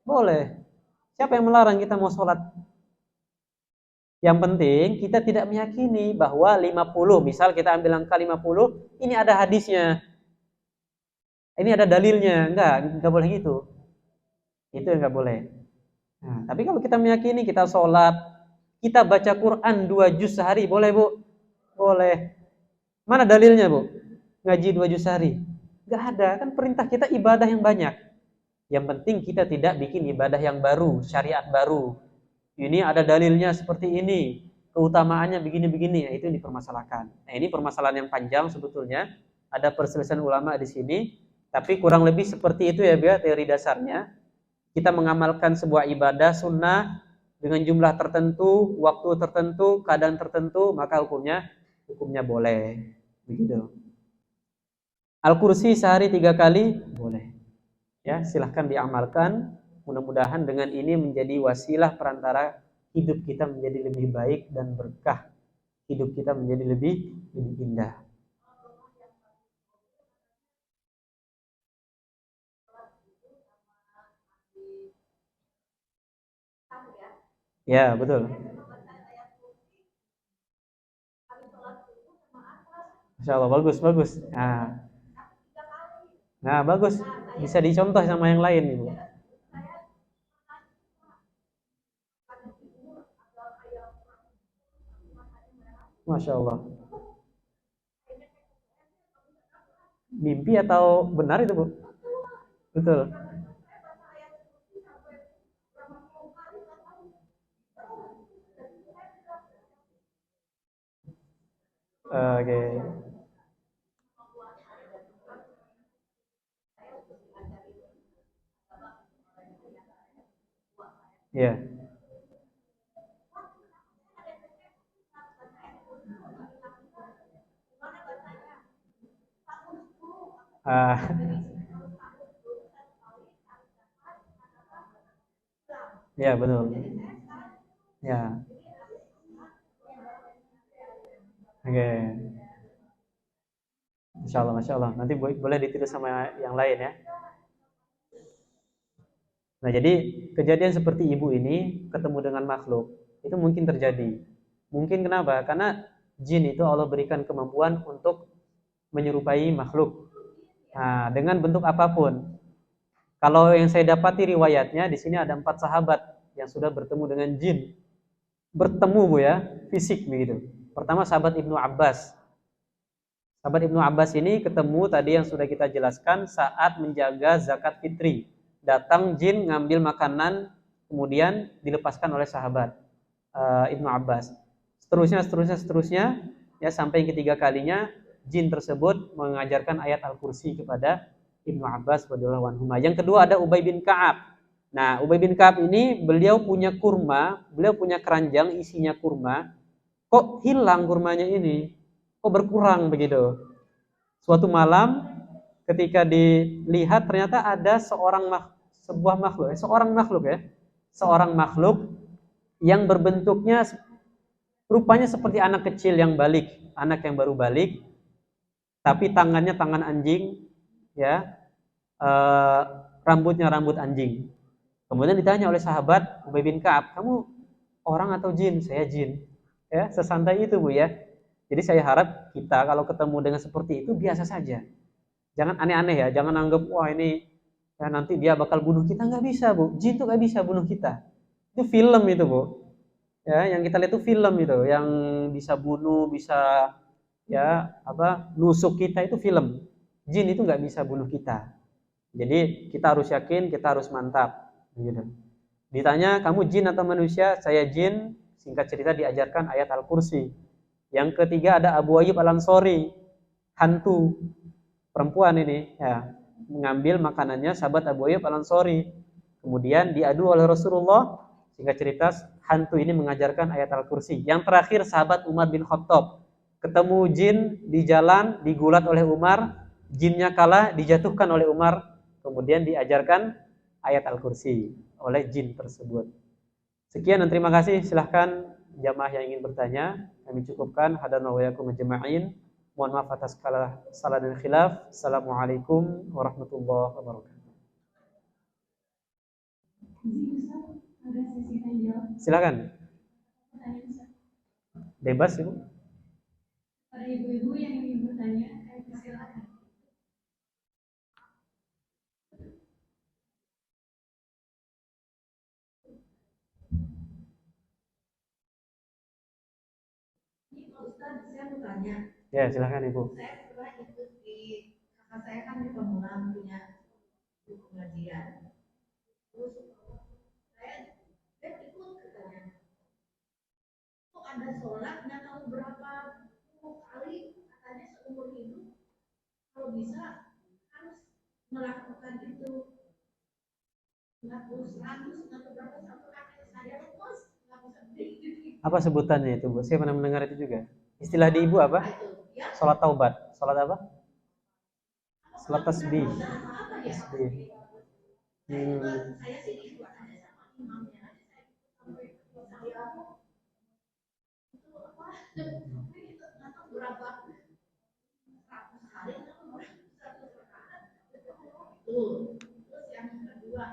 Boleh. Siapa yang melarang kita mau sholat? Yang penting kita tidak meyakini bahwa 50, misal kita ambil angka 50, ini ada hadisnya. Ini ada dalilnya. Enggak boleh gitu. Itu yang nggak boleh. Nah, tapi kalau kita meyakini, kita sholat, kita baca Quran 2 juz sehari, boleh, Bu? Boleh. Mana dalilnya, Bu? Ngaji 2 juz sehari? Nggak ada. Kan perintah kita ibadah yang banyak. Yang penting kita tidak bikin ibadah yang baru, syariat baru. Ini ada dalilnya seperti ini, keutamaannya begini-begini, itu yang dipermasalahkan. Nah, ini permasalahan yang panjang sebetulnya. Ada perselisihan ulama di sini, tapi kurang lebih seperti itu ya, teori dasarnya. Kita mengamalkan sebuah ibadah sunnah dengan jumlah tertentu, waktu tertentu, keadaan tertentu, maka hukumnya boleh. Begitu. Al-Kursi sehari 3 kali boleh. Ya, silahkan diamalkan. Mudah-mudahan dengan ini menjadi wasilah perantara hidup kita menjadi lebih baik dan berkah. Hidup kita menjadi lebih indah. Ya, betul. Masya Allah, bagus, bagus. Nah, bagus. Bisa dicontoh sama yang lain, Ibu. Masya Allah. Mimpi atau benar itu, Bu? Betul. Oke. Ya. Ah, ya betul. Ya. Oke. Masya Allah, Masya Allah. Nanti boleh ditiru sama yang lain ya. Nah, jadi kejadian seperti ibu ini ketemu dengan makhluk, itu mungkin terjadi. Mungkin kenapa? Karena jin itu Allah berikan kemampuan untuk menyerupai makhluk. Nah, dengan bentuk apapun. Kalau yang saya dapati riwayatnya, di sini ada 4 sahabat yang sudah bertemu dengan jin. Bertemu, Bu ya, fisik begitu. Pertama sahabat Ibnu Abbas. Sahabat Ibnu Abbas ini ketemu tadi yang sudah kita jelaskan saat menjaga zakat fitri. Datang jin ngambil makanan, kemudian dilepaskan oleh sahabat Ibnu Abbas. Seterusnya, ya sampai yang ketiga kalinya jin tersebut mengajarkan ayat Al-Kursi kepada Ibnu Abbas radhiyallahu anhu. Yang kedua ada Ubay bin Ka'ab. Nah, Ubay bin Ka'ab ini beliau punya kurma, beliau punya keranjang isinya kurma. Kok hilang kurmanya ini? Kok berkurang begitu? Suatu malam ketika dilihat ternyata ada seorang makhluk yang berbentuknya rupanya seperti anak kecil yang balik, anak yang baru balik, tapi tangannya tangan anjing, ya, rambutnya rambut anjing. Kemudian ditanya oleh sahabat Ubay bin Ka'ab, kamu orang atau jin? Saya jin. Ya, sesantai itu, Bu ya. Jadi saya harap kita kalau ketemu dengan seperti itu biasa saja. Jangan aneh-aneh ya, jangan anggap wah ini ya nanti dia bakal bunuh kita. Nggak bisa, Bu. Jin tuh nggak bisa bunuh kita. Itu film itu, Bu. Ya, yang kita lihat itu film itu, yang bisa bunuh, bisa ya apa nusuk kita itu film. Jin itu nggak bisa bunuh kita. Jadi kita harus yakin, kita harus mantap. Gitu. Ditanya, kamu jin atau manusia? Saya jin. Singkat cerita diajarkan ayat Al-Kursi. Yang ketiga ada Abu Ayyub Al-Ansori, hantu perempuan ini, ya, mengambil makanannya sahabat Abu Ayyub Al-Ansori. Kemudian diadu oleh Rasulullah. Singkat cerita hantu ini mengajarkan ayat Al-Kursi. Yang terakhir sahabat Umar bin Khattab. Ketemu jin di jalan, digulat oleh Umar, jinnya kalah, dijatuhkan oleh Umar, kemudian diajarkan ayat Al-Kursi oleh jin tersebut. Sekian dan terima kasih. Silahkan jamaah yang ingin bertanya. Kami cukupkan. Hadanallahu wa iyyakum ajma'in. Mohon maaf atas segala salah dan khilaf. Assalamualaikum warahmatullahi wabarakatuh. Silakan. Bebas, Ibu. Para ibu-ibu yang ingin bertanya, silakan. Ustaz, saya mau tanya. Ya, silakan Ibu. Saya pernah ikut kakak saya kan di Pamulang punya pengajian. Ada sholat nggak tahu berapa puluh kali katanya seumur hidup kalau bisa harus melakukan itu 100 atau berapa satu kali saya lepas nggak bisa berdiri. Apa sebutannya itu, Bu? Saya pernah mendengar itu juga. Istilah di Ibu apa? Salat taubat. Salat apa? Salat tasbih. Tasbih. Saya sih itu ada sama imamnya saya sampai saya itu apa atau berapa 100 kali atau satu rakaat itu. Terus yang kedua,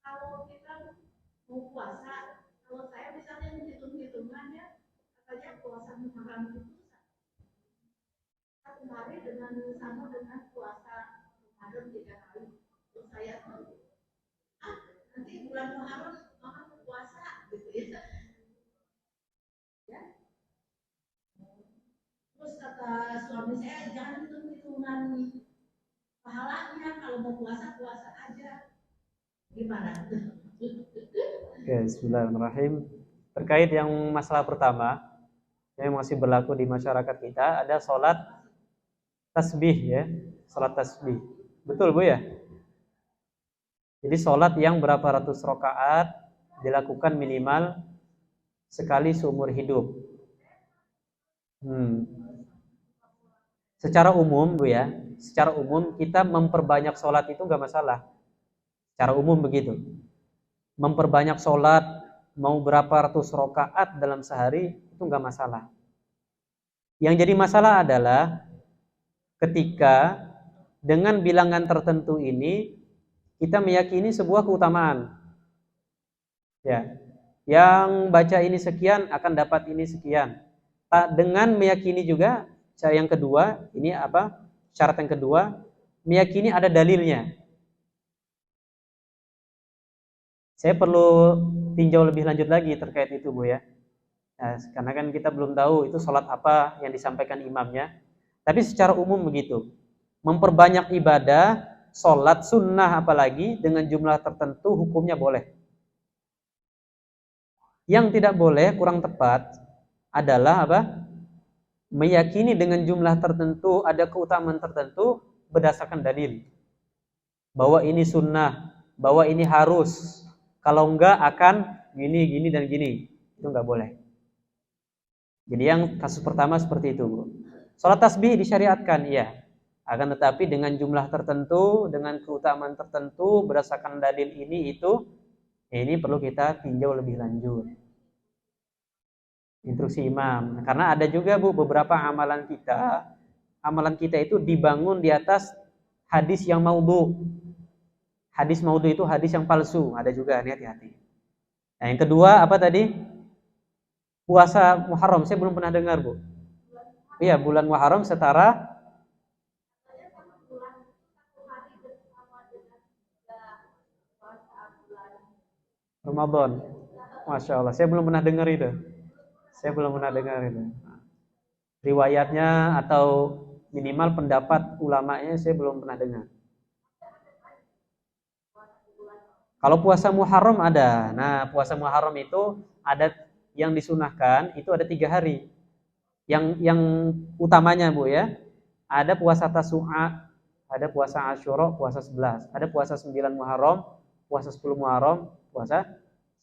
kalau kita mau puasa, kalau saya misalnya hitung-hitungannya, katanya puasa Muharram itu satu hari dengan sama dengan puasa Ramadan 3 hari. Terus saya nanti bulan Muharram makan puasa gitu ya. Ya. Terus kata suami saya jangan hitung-hitungan pahalanya, kalau mau puasa puasa aja. Gimana? Oke, bismillahirrahmanirrahim. Terkait yang masalah pertama yang masih berlaku di masyarakat kita, ada sholat tasbih ya, sholat tasbih. Betul Bu ya? Jadi sholat yang berapa ratus rakaat dilakukan minimal sekali seumur hidup. Secara umum Bu ya, secara umum kita memperbanyak sholat itu nggak masalah. Secara umum begitu. Memperbanyak sholat mau berapa ratus rakaat dalam sehari itu nggak masalah. Yang jadi masalah adalah ketika dengan bilangan tertentu ini kita meyakini sebuah keutamaan. Ya. Yang baca ini sekian akan dapat ini sekian. Dengan meyakini juga yang kedua, ini apa? Syarat yang kedua, meyakini ada dalilnya. Saya perlu tinjau lebih lanjut lagi terkait itu Bu ya. Nah, karena kan kita belum tahu itu sholat apa yang disampaikan imamnya. Tapi secara umum begitu. Memperbanyak ibadah, sholat sunnah apalagi dengan jumlah tertentu hukumnya boleh. Yang tidak boleh, kurang tepat adalah apa? Meyakini dengan jumlah tertentu ada keutamaan tertentu berdasarkan dalil. Bahwa ini sunnah, bahwa ini harus. Kalau enggak akan gini, gini, dan gini. Itu enggak boleh. Jadi yang kasus pertama seperti itu, Bu. Sholat tasbih disyariatkan, iya. Akan tetapi dengan jumlah tertentu, dengan keutamaan tertentu, berdasarkan dalil ini, itu, ini perlu kita tinjau lebih lanjut. Instruksi imam. Karena ada juga Bu, beberapa amalan kita itu dibangun di atas hadis yang maudhu. Hadis maudhu itu hadis yang palsu, ada juga, hati-hati. Nah, yang kedua apa tadi? Puasa Muharram, saya belum pernah dengar Bu. Iya, bulan Muharram setara Ramadan. Masya Allah, saya belum pernah dengar itu. Riwayatnya atau minimal pendapat ulamanya saya belum pernah dengar. Kalau puasa Muharram ada. Nah, puasa Muharram itu ada yang disunahkan, itu ada 3 hari. Yang utamanya Bu ya, ada puasa Tasu'a, ada puasa Asyura, puasa 11, ada puasa 9 Muharram, puasa 10 Muharram, puasa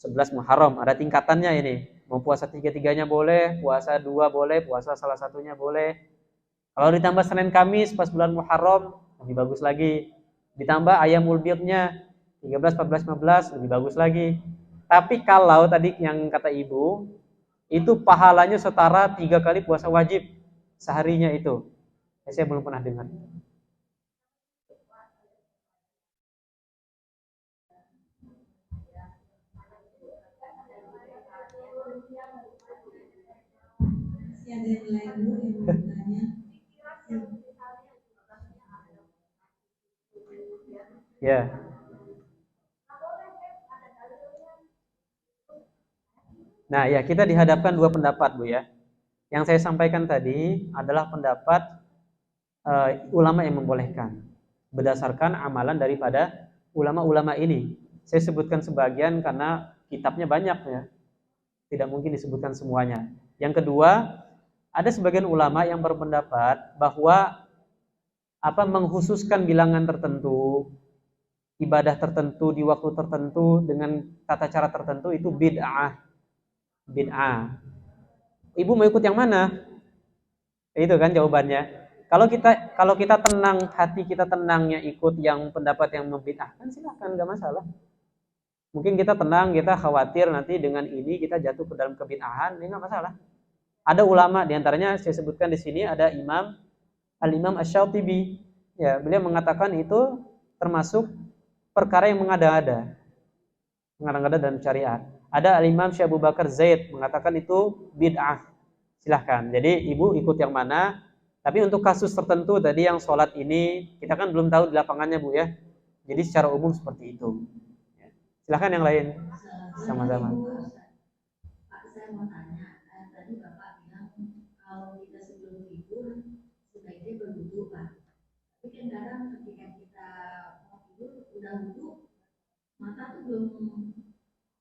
11 Muharram. Ada tingkatannya ini. Mau puasa 3-3-nya boleh, puasa 2 boleh, puasa salah satunya boleh. Kalau ditambah Senin Kamis pas bulan Muharram, lebih bagus lagi. Ditambah Ayyamul Bidnya 13, 14, 15, lebih bagus lagi. Tapi kalau tadi yang kata Ibu, itu pahalanya setara 3 kali puasa wajib seharinya itu. Saya belum pernah dengar. Ada yang lain Bu yang mau bertanya? Ya. Nah, ya kita dihadapkan 2 pendapat Bu ya. Yang saya sampaikan tadi adalah pendapat ulama yang membolehkan berdasarkan amalan daripada ulama-ulama ini. Saya sebutkan sebagian karena kitabnya banyak ya. Tidak mungkin disebutkan semuanya. Yang kedua, ada sebagian ulama yang berpendapat bahwa menghususkan bilangan tertentu, ibadah tertentu di waktu tertentu dengan tata cara tertentu itu bid'ah. Bid'ah. Ibu mau ikut yang mana? Itu kan jawabannya. Kalau kita tenang, hati kita tenangnya ikut yang pendapat yang membid'ahkan, silakan, nggak masalah. Mungkin kita tenang, kita khawatir nanti dengan ini kita jatuh ke dalam kebid'ahan, ini nggak masalah. Ada ulama, diantaranya saya sebutkan di sini ada Al-Imam Asy-Syatibi. Ya, beliau mengatakan itu termasuk perkara yang mengada-ada dalam syariat. Ada Al-Imam Syekh Abu Bakar Zaid mengatakan itu bid'ah. Silahkan. Jadi ibu ikut yang mana? Tapi untuk kasus tertentu tadi yang sholat ini, kita kan belum tahu di lapangannya Bu ya. Jadi secara umum seperti itu. Silahkan yang lain. Sama-sama. Pak, saya mau tanya, tadi Bapak bilang kalau kita sebelum tidur sebaiknya berwudu Pak. Tapi kan kadang ketika kita mau tidur udah wudu, mata tuh belum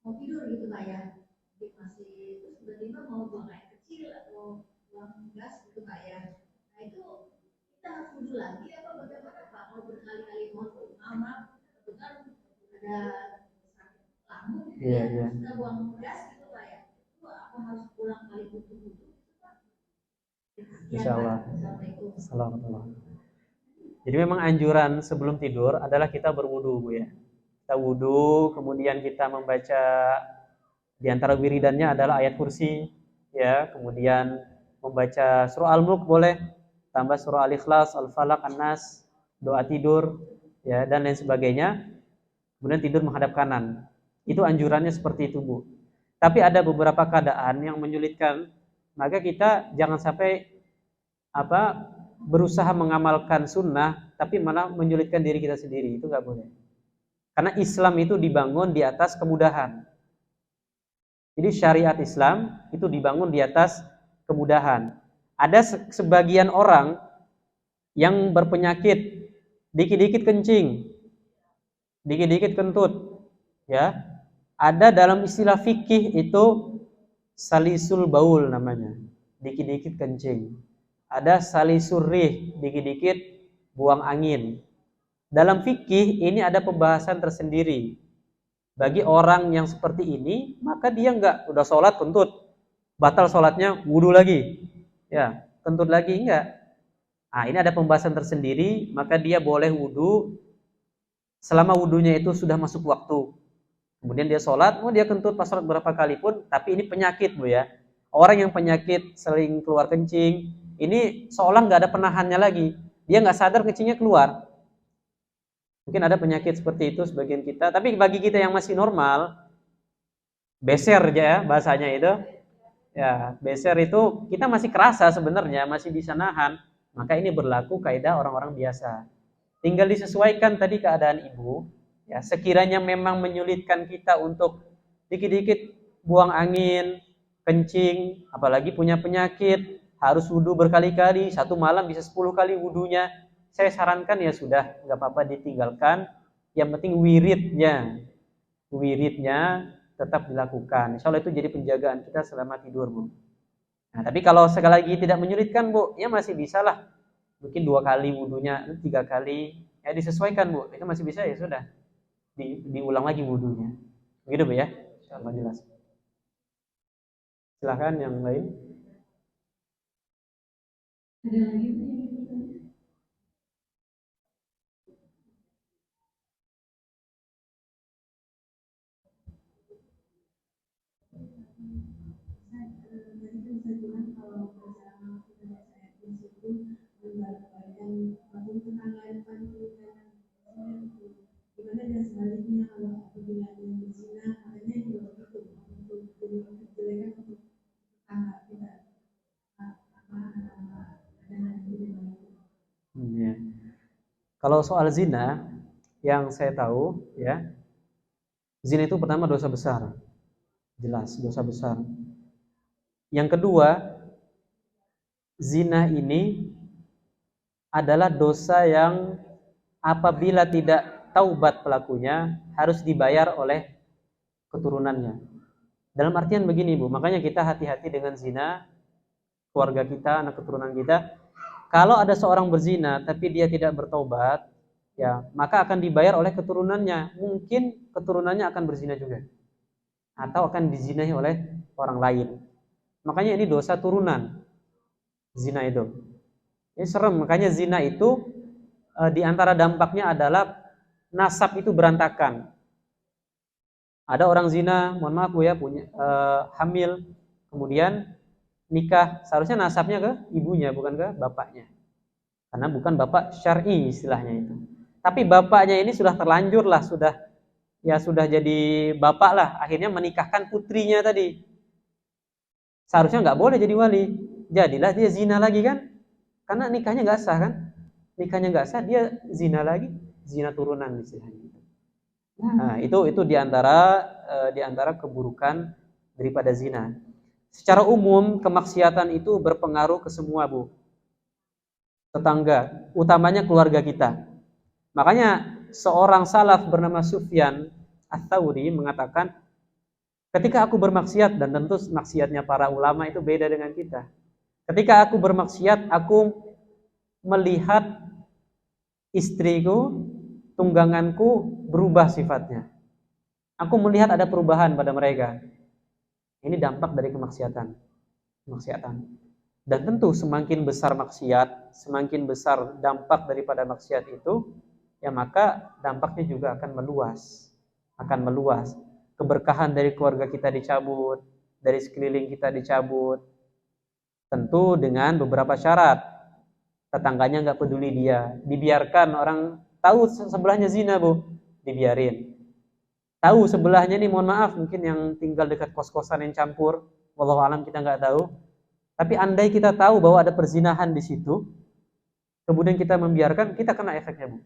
mau tidur gitu Pak ya. Jadi masih terus tiba-tiba mau buang air kecil atau buang gas gitu Pak ya. Nah itu kita harus wudu lagi apa bagaimana Pak? Kalau berkali-kali mau maaf, betul ada lambung kita buang gas gitu Pak ya. Itu apa harus pulang kali wudu-wudu gitu Pak? Insyaallah. Assalamualaikum. Jadi memang anjuran sebelum tidur adalah kita berwudu Bu ya. Kita wudu, kemudian kita membaca di antara wiridannya adalah ayat kursi ya, kemudian membaca surah Al-Mulk boleh, tambah surah Al-Ikhlas, Al-Falaq, An-Nas, doa tidur ya dan lain sebagainya. Kemudian tidur menghadap kanan. Itu anjurannya seperti itu Bu. Tapi ada beberapa keadaan yang menyulitkan, maka kita jangan sampai berusaha mengamalkan sunnah tapi malah menyulitkan diri kita sendiri. Itu nggak boleh. Karena Islam itu dibangun di atas kemudahan. Jadi syariat Islam itu dibangun di atas kemudahan. Ada sebagian orang yang berpenyakit dikit-dikit kencing, dikit-dikit kentut, ya. Ada dalam istilah fikih itu salisul baul namanya, dikit-dikit kencing. Ada salisul rih, dikit-dikit buang angin. Dalam fikih ini ada pembahasan tersendiri. Bagi orang yang seperti ini, maka dia enggak udah sholat kentut, batal sholatnya, wudu lagi, ya kentut lagi enggak. Nah ini ada pembahasan tersendiri, maka dia boleh wudu selama wudunya itu sudah masuk waktu. Kemudian dia sholat, dia kentut pas sholat berapa kali pun, tapi ini penyakit Bu ya. Orang yang penyakit sering keluar kencing, ini seolah nggak ada penahannya lagi. Dia nggak sadar kencingnya keluar. Mungkin ada penyakit seperti itu sebagian kita, tapi bagi kita yang masih normal, beser aja ya bahasanya itu. Ya, beser itu kita masih kerasa sebenarnya, masih bisa nahan. Maka ini berlaku kaidah orang-orang biasa. Tinggal disesuaikan tadi keadaan ibu. Ya, sekiranya memang menyulitkan kita untuk dikit-dikit buang angin, kencing, apalagi punya penyakit, harus wudu berkali-kali, satu malam bisa 10 kali wudunya. Saya sarankan ya sudah, nggak apa-apa ditinggalkan. Yang penting wiridnya tetap dilakukan. Insya Allah itu jadi penjagaan kita selama tidur Bu. Nah, tapi kalau sekali lagi tidak menyulitkan Bu, ya masih bisa lah. Mungkin 2 kali wudunya, 3 kali, ya disesuaikan Bu. Itu masih bisa ya sudah. Diulang lagi wudunya. Begitu Bu ya. Insyaallah jelas. Silahkan yang lain. Ada lagi gimana dan sebaliknya kalau apabila yang berzina katanya juga begitu untuk kejelekan untuk anak kita Ya. Kalau soal zina yang saya tahu ya, zina itu pertama dosa besar. Jelas dosa besar. Yang kedua, zina ini adalah dosa yang apabila tidak taubat pelakunya harus dibayar oleh keturunannya. Dalam artian begini Bu, makanya kita hati-hati dengan zina, keluarga kita, anak keturunan kita. Kalau ada seorang berzina tapi dia tidak bertobat, ya maka akan dibayar oleh keturunannya. Mungkin keturunannya akan berzina juga, atau akan dizinai oleh orang lain. Makanya ini dosa turunan, zina itu. Ini serem, makanya zina itu di antara dampaknya adalah nasab itu berantakan. Ada orang zina, mohon maaf Bu ya, punya hamil, kemudian nikah, seharusnya nasabnya ke ibunya bukan ke bapaknya. Karena bukan bapak syar'i istilahnya itu. Tapi bapaknya ini sudah terlanjur lah, sudah jadi bapak lah, akhirnya menikahkan putrinya tadi. Seharusnya nggak boleh jadi wali. Jadilah dia zina lagi kan? Karena nikahnya nggak sah kan? Nikahnya nggak sah, dia zina lagi, zina turunan istilahnya. Nah, itu di antara keburukan daripada zina. Secara umum kemaksiatan itu berpengaruh ke semua, Bu. Tetangga, utamanya keluarga kita. Makanya seorang salaf bernama Sufyan Ats-Tsauri mengatakan, ketika aku bermaksiat, dan tentu maksiatnya para ulama itu beda dengan kita. Ketika aku bermaksiat, aku melihat istriku, tungganganku berubah sifatnya. Aku melihat ada perubahan pada mereka. Ini dampak dari kemaksiatan. Dan tentu semakin besar maksiat, semakin besar dampak daripada maksiat itu, ya maka dampaknya juga akan meluas. Keberkahan dari keluarga kita dicabut, dari sekeliling kita dicabut. Tentu dengan beberapa syarat. Tetangganya nggak peduli dia, dibiarkan orang tahu sebelahnya zina Bu, dibiarin. Tahu sebelahnya nih, mohon maaf, mungkin yang tinggal dekat kos-kosan yang campur, wallahu alam kita nggak tahu. Tapi andai kita tahu bahwa ada perzinahan di situ, kemudian kita membiarkan, kita kena efeknya Bu.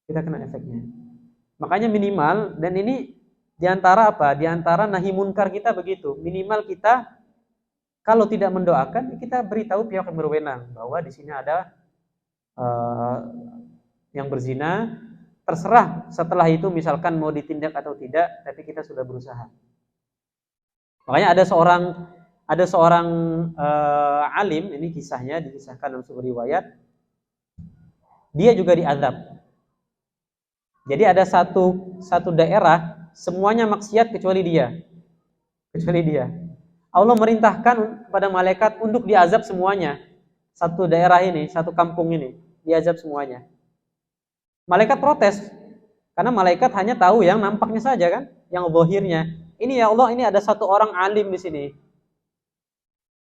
Kita kena efeknya. Makanya minimal, dan ini diantara apa? Diantara nahi munkar kita begitu. Minimal kita kalau tidak mendoakan, kita beritahu pihak yang berwenang bahwa di sini ada yang berzina. Terserah setelah itu misalkan mau ditindak atau tidak, tapi kita sudah berusaha. Makanya ada seorang alim, ini kisahnya dikisahkan dalam sebuah riwayat, dia juga diazab. Jadi ada satu daerah semuanya maksiat kecuali dia. Allah merintahkan kepada malaikat untuk diazab semuanya. Satu daerah ini, satu kampung ini, diazab semuanya. Malaikat protes, karena malaikat hanya tahu yang nampaknya saja kan, yang zahirnya. Ini ya Allah, ini ada satu orang alim di sini.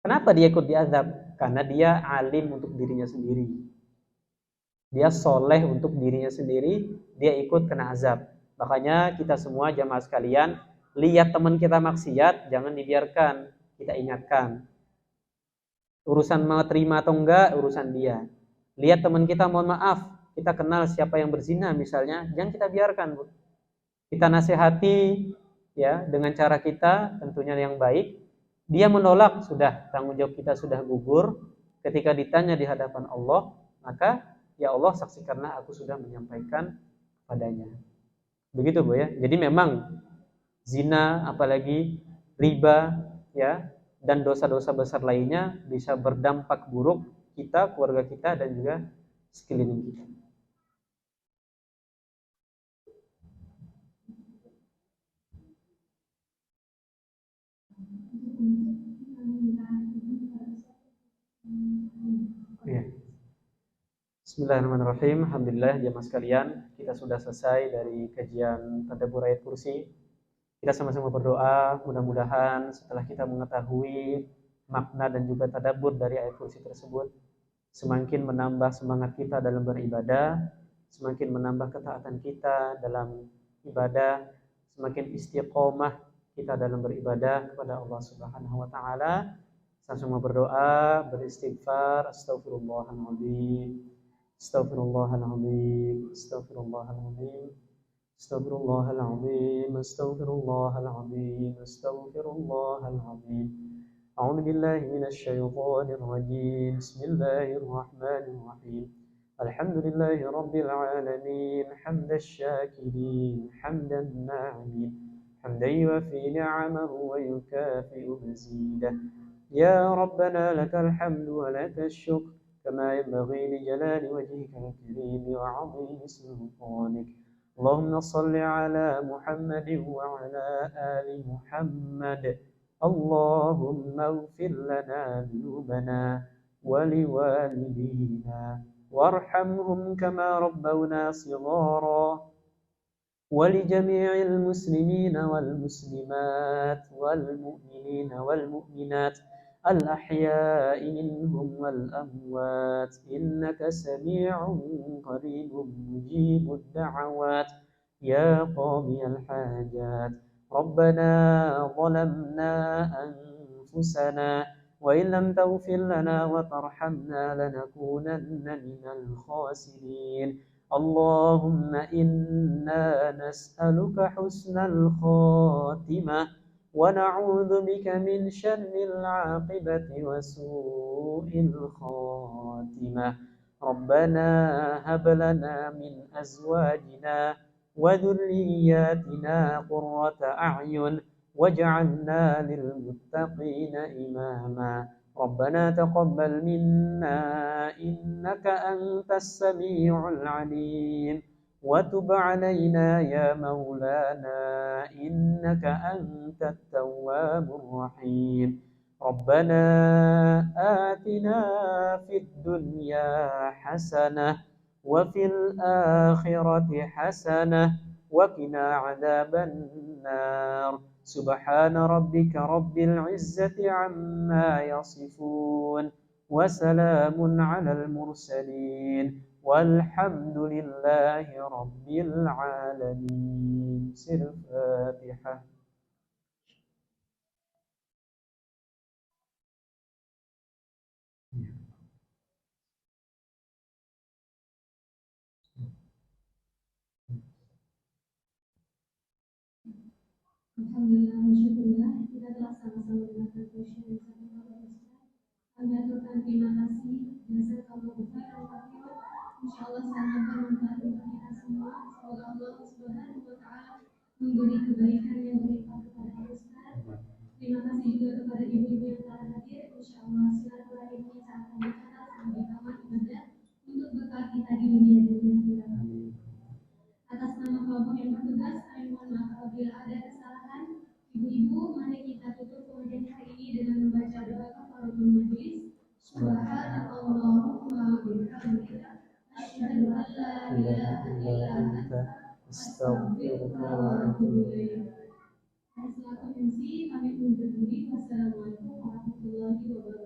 Kenapa dia ikut diazab? Karena dia alim untuk dirinya sendiri. Dia soleh untuk dirinya sendiri, dia ikut kena azab. Makanya kita semua jamaah sekalian, lihat teman kita maksiat, jangan dibiarkan, kita ingatkan. Urusan mau terima atau enggak, urusan dia. Lihat teman kita, mohon maaf, kita kenal siapa yang berzina misalnya, jangan kita biarkan Bu. Kita nasihati ya dengan cara kita tentunya yang baik. Dia menolak, sudah tanggung jawab kita sudah gugur. Ketika ditanya di hadapan Allah, maka ya Allah saksikanlah aku sudah menyampaikan padanya. Begitu Bu ya. Jadi memang zina apalagi riba ya dan dosa-dosa besar lainnya bisa berdampak buruk kita, keluarga kita dan juga sekeliling kita. Ya. Bismillahirrahmanirrahim. Alhamdulillah jemaah sekalian, kita sudah selesai dari kajian tadabbur ayat kursi. Kita sama-sama berdoa, mudah-mudahan setelah kita mengetahui makna dan juga tadabbur dari ayat kursi tersebut, semakin menambah semangat kita dalam beribadah, semakin menambah ketaatan kita dalam ibadah, semakin istiqomah kita dalam beribadah kepada Allah Subhanahu wa taala. Sama-sama berdoa, beristighfar, astagfirullahaladzim, astagfirullahaladzim, astagfirullahaladzim, astagfirullahaladzim, astagfirullahaladzim, astagfirullahaladzim. A'udzu billahi minasy syaithanir rajim. Bismillahirrahmanirrahim. الحمد لله رب العالمين حمد الشاكرين حمد الناعمين حمدا يوفي نعمه ويكافئ مزيده. يا ربنا لك الحمد ولك الشكر كما ينبغي لجلال وجهك الكريم وعظيم سلطانك. اللهم صل على محمد وعلى آل محمد. اللهم اغفر لنا ذنوبنا ولوالدينا وارحمهم كما ربونا صغارا، ولجميع المسلمين والمسلمات والمؤمنين والمؤمنات الأحياء منهم والأموات إنك سميع قريب مجيب الدعوات يا قاضي الحاجات. ربنا ظلمنا أنفسنا وإن لم تغفر لنا وترحمنا لنكونن من الخاسرين. اللهم إنا نسألك حسن الخاتمة ونعوذ بك من شر العاقبة وسوء الخاتمة. ربنا هب لنا من أزواجنا وذرياتنا قرة أعين واجعلنا للمتقين إماما. ربنا تقبل منا إنك أنت السميع العليم وتب علينا يا مولانا إنك أنت التواب الرحيم. ربنا آتنا في الدنيا حسنة وفي الآخرة حسنة وقنا عذاب النار. سبحان ربك رب العزة عما يصفون وسلام على المرسلين والحمد لله رب العالمين. سر الفاتحة. Alhamdulillah, syukurillah, kita telah sama-sama mendengarkan posisi yang sangat luar biasa. Kami aturkan terima kasih jazakallahu khairan katsiran. Insyaallah sangat bermanfaat untuk kita semua. Semoga Allah Subhanahu wa taala memberi kebaikan yang berlimpah kepada Pak Ustaz. Terima kasih juga kepada ibu-ibu yang telah hadir. Insyaallah silaturahim kita akan dicatat sebagai amal ibadah untuk bekal kita di dunia dan di akhirat. Atas nama kelompok yang bertugas, kami mohon maaf apabila ada kesalahan. Ibu-ibu, mari kita tutup pengajian hari ini dengan membaca doa kafaratul majelis. Subhanallahumma wa bihamdika asyhadu an la ilaha illa anta astaghfiruka wa atubu ilaik. Selaku MC, kami undur diri. Wassalamualaikum warahmatullahi wabarakatuh.